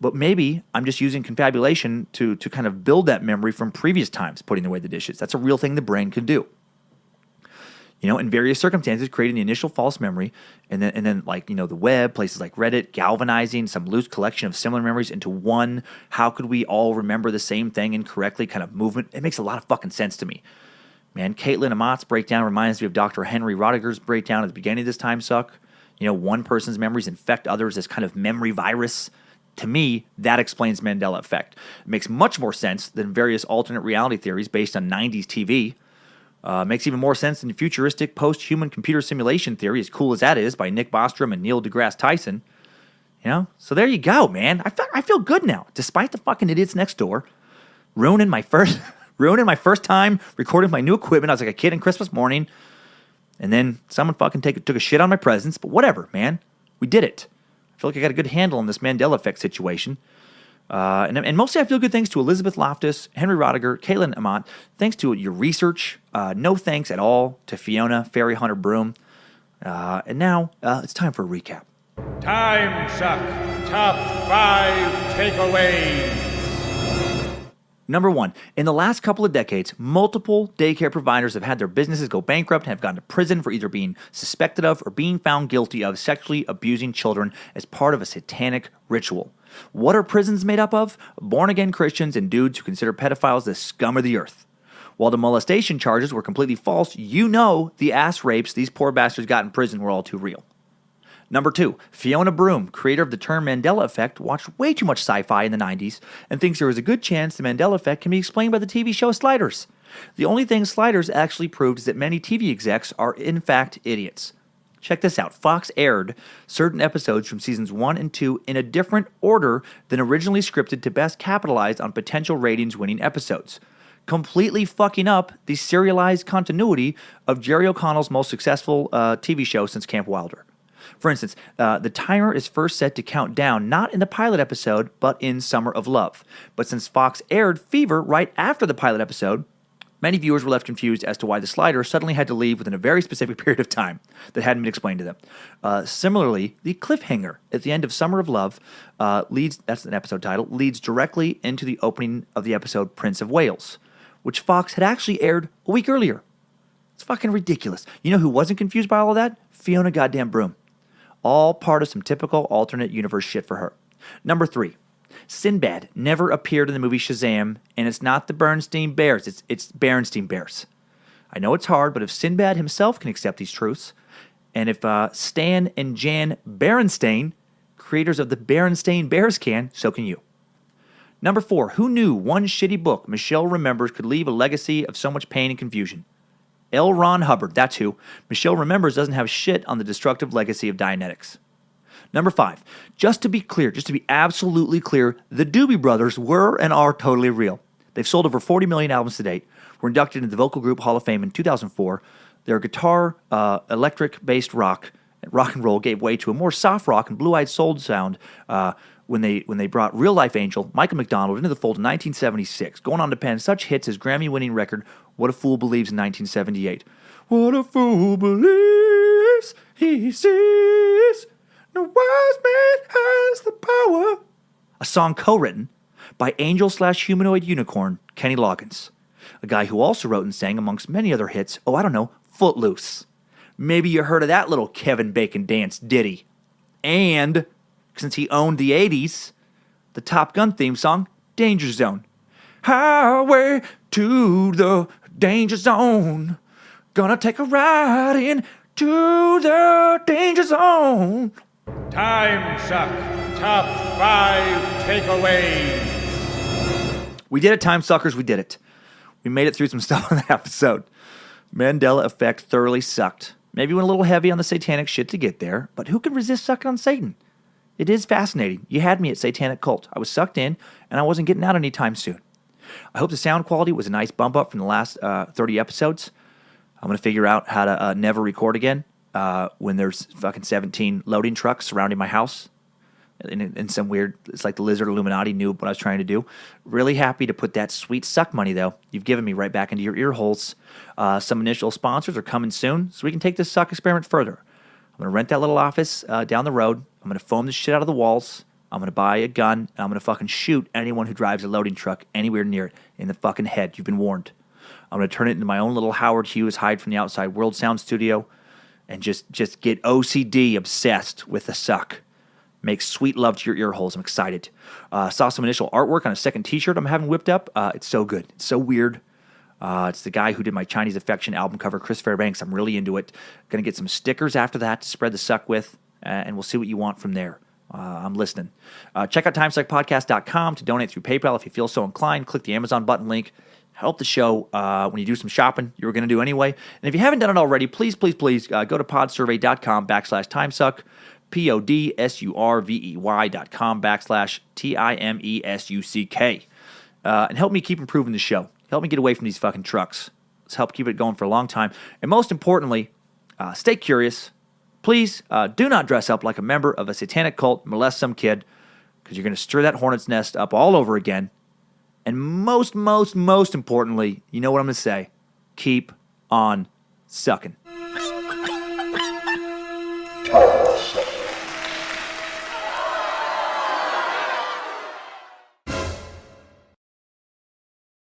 But maybe I'm just using confabulation to kind of build that memory from previous times putting away the dishes. That's a real thing the brain can do. You know, in various circumstances, creating the initial false memory, and then like, you know, the web, places like Reddit, galvanizing some loose collection of similar memories into one. How could we all remember the same thing incorrectly? Kind of movement. It makes a lot of fucking sense to me. Man, Caitlin Amott's breakdown reminds me of Dr. Henry Rodiger's breakdown at the beginning of this Timesuck. You know, one person's memories infect others as kind of memory virus. To me, that explains Mandela Effect. It makes much more sense than various alternate reality theories based on 90s TV. Makes even more sense than futuristic post-human computer simulation theory, as cool as that is, by Nick Bostrom and Neil deGrasse Tyson. You know? So there you go, man. I feel good now, despite the fucking idiots next door ruining my first time recording my new equipment. I was like a kid on Christmas morning. And then someone fucking took a shit on my presents. But whatever, man. We did it. I feel like I got a good handle on this Mandela Effect situation. And mostly I feel good thanks to Elizabeth Loftus, Henry Rodiger, Caitlin Amott. Thanks to your research. No thanks at all to Fiona, Fairy Hunter Broom. And now it's time for a recap. Timesuck Top 5 Takeaways. Number 1, in the last couple of decades, multiple daycare providers have had their businesses go bankrupt and have gone to prison for either being suspected of or being found guilty of sexually abusing children as part of a satanic ritual. What are prisons made up of? Born-again Christians and dudes who consider pedophiles the scum of the earth. While the molestation charges were completely false, you know the ass rapes these poor bastards got in prison were all too real. Number 2, Fiona Broom, creator of the term Mandela Effect, watched way too much sci-fi in the 90s and thinks there is a good chance the Mandela Effect can be explained by the TV show Sliders. The only thing Sliders actually proved is that many TV execs are in fact idiots. Check this out. Fox aired certain episodes from seasons 1 and 2 in a different order than originally scripted to best capitalize on potential ratings-winning episodes, completely fucking up the serialized continuity of Jerry O'Connell's most successful TV show since Camp Wilder. For instance, the timer is first set to count down not in the pilot episode, but in Summer of Love. But since Fox aired Fever right after the pilot episode, many viewers were left confused as to why the slider suddenly had to leave within a very specific period of time that hadn't been explained to them. Similarly, the cliffhanger at the end of Summer of Love that's an episode title, leads directly into the opening of the episode Prince of Wales, which Fox had actually aired a week earlier. It's fucking ridiculous. You know who wasn't confused by all of that? Fiona goddamn Broom. All part of some typical alternate universe shit for her. Number 3. Sinbad never appeared in the movie Shazam, and it's not the Bernstein Bears, it's Berenstain Bears. I know it's hard, but if Sinbad himself can accept these truths, and if Stan and Jan Berenstain, creators of the Berenstain Bears can, so can you. Number 4, who knew one shitty book Michelle remembers could leave a legacy of so much pain and confusion? L. Ron Hubbard, that's who. Michelle remembers doesn't have shit on the destructive legacy of Dianetics. Number 5, just to be clear, just to be absolutely clear, the Doobie Brothers were and are totally real. They've sold over 40 million albums to date, were inducted into the Vocal Group Hall of Fame in 2004. Their guitar, electric-based rock and roll gave way to a more soft rock and blue-eyed soul sound when they brought real-life angel Michael McDonald into the fold in 1976, going on to pen such hits as Grammy-winning record What a Fool Believes in 1978. What a fool believes he sees, no wise man has the power. A song co-written by angel/humanoid unicorn Kenny Loggins, a guy who also wrote and sang, amongst many other hits, Footloose. Maybe you heard of that little Kevin Bacon dance ditty. And since he owned the 80s, the Top Gun theme song, Danger Zone. Highway to the danger zone. Gonna take a ride into the danger zone. Timesuck. Top 5 takeaways. We did it, time suckers, we did it. We made it through some stuff on that episode. Mandela Effect thoroughly sucked. Maybe went a little heavy on the satanic shit to get there, but who could resist sucking on Satan? It is fascinating. You had me at Satanic Cult. I was sucked in, and I wasn't getting out anytime soon. I hope the sound quality was a nice bump up from the last 30 episodes. I'm going to figure out how to never record again when there's fucking 17 loading trucks surrounding my house. In some weird, it's like the Lizard Illuminati knew what I was trying to do. Really happy to put that sweet suck money, though, you've given me right back into your ear holes. Some initial sponsors are coming soon, so we can take this suck experiment further. I'm going to rent that little office down the road. I'm going to foam the shit out of the walls. I'm going to buy a gun, and I'm going to fucking shoot anyone who drives a loading truck anywhere near it in the fucking head. You've been warned. I'm going to turn it into my own little Howard Hughes hide from the outside world sound studio and just get OCD obsessed with the suck. Make sweet love to your ear holes. I'm excited. Saw some initial artwork on a second t-shirt I'm having whipped up. It's so good. It's so weird. It's the guy who did my Chinese Affection album cover, Chris Fairbanks. I'm really into it. Going to get some stickers after that to spread the suck with, and we'll see what you want from there. I'm listening. Check out timesuckpodcast.com to donate through PayPal if you feel so inclined. Click the Amazon button link. Help the show when you do some shopping you were going to do anyway. And if you haven't done it already, please go to podsurvey.com/timesuck. podsurvey.com/TIMESUCK. And help me keep improving the show. Help me get away from these fucking trucks. Let's help keep it going for a long time. And most importantly, stay curious. Please do not dress up like a member of a satanic cult, molest some kid, because you're going to stir that hornet's nest up all over again. And most importantly, you know what I'm going to say? Keep on sucking.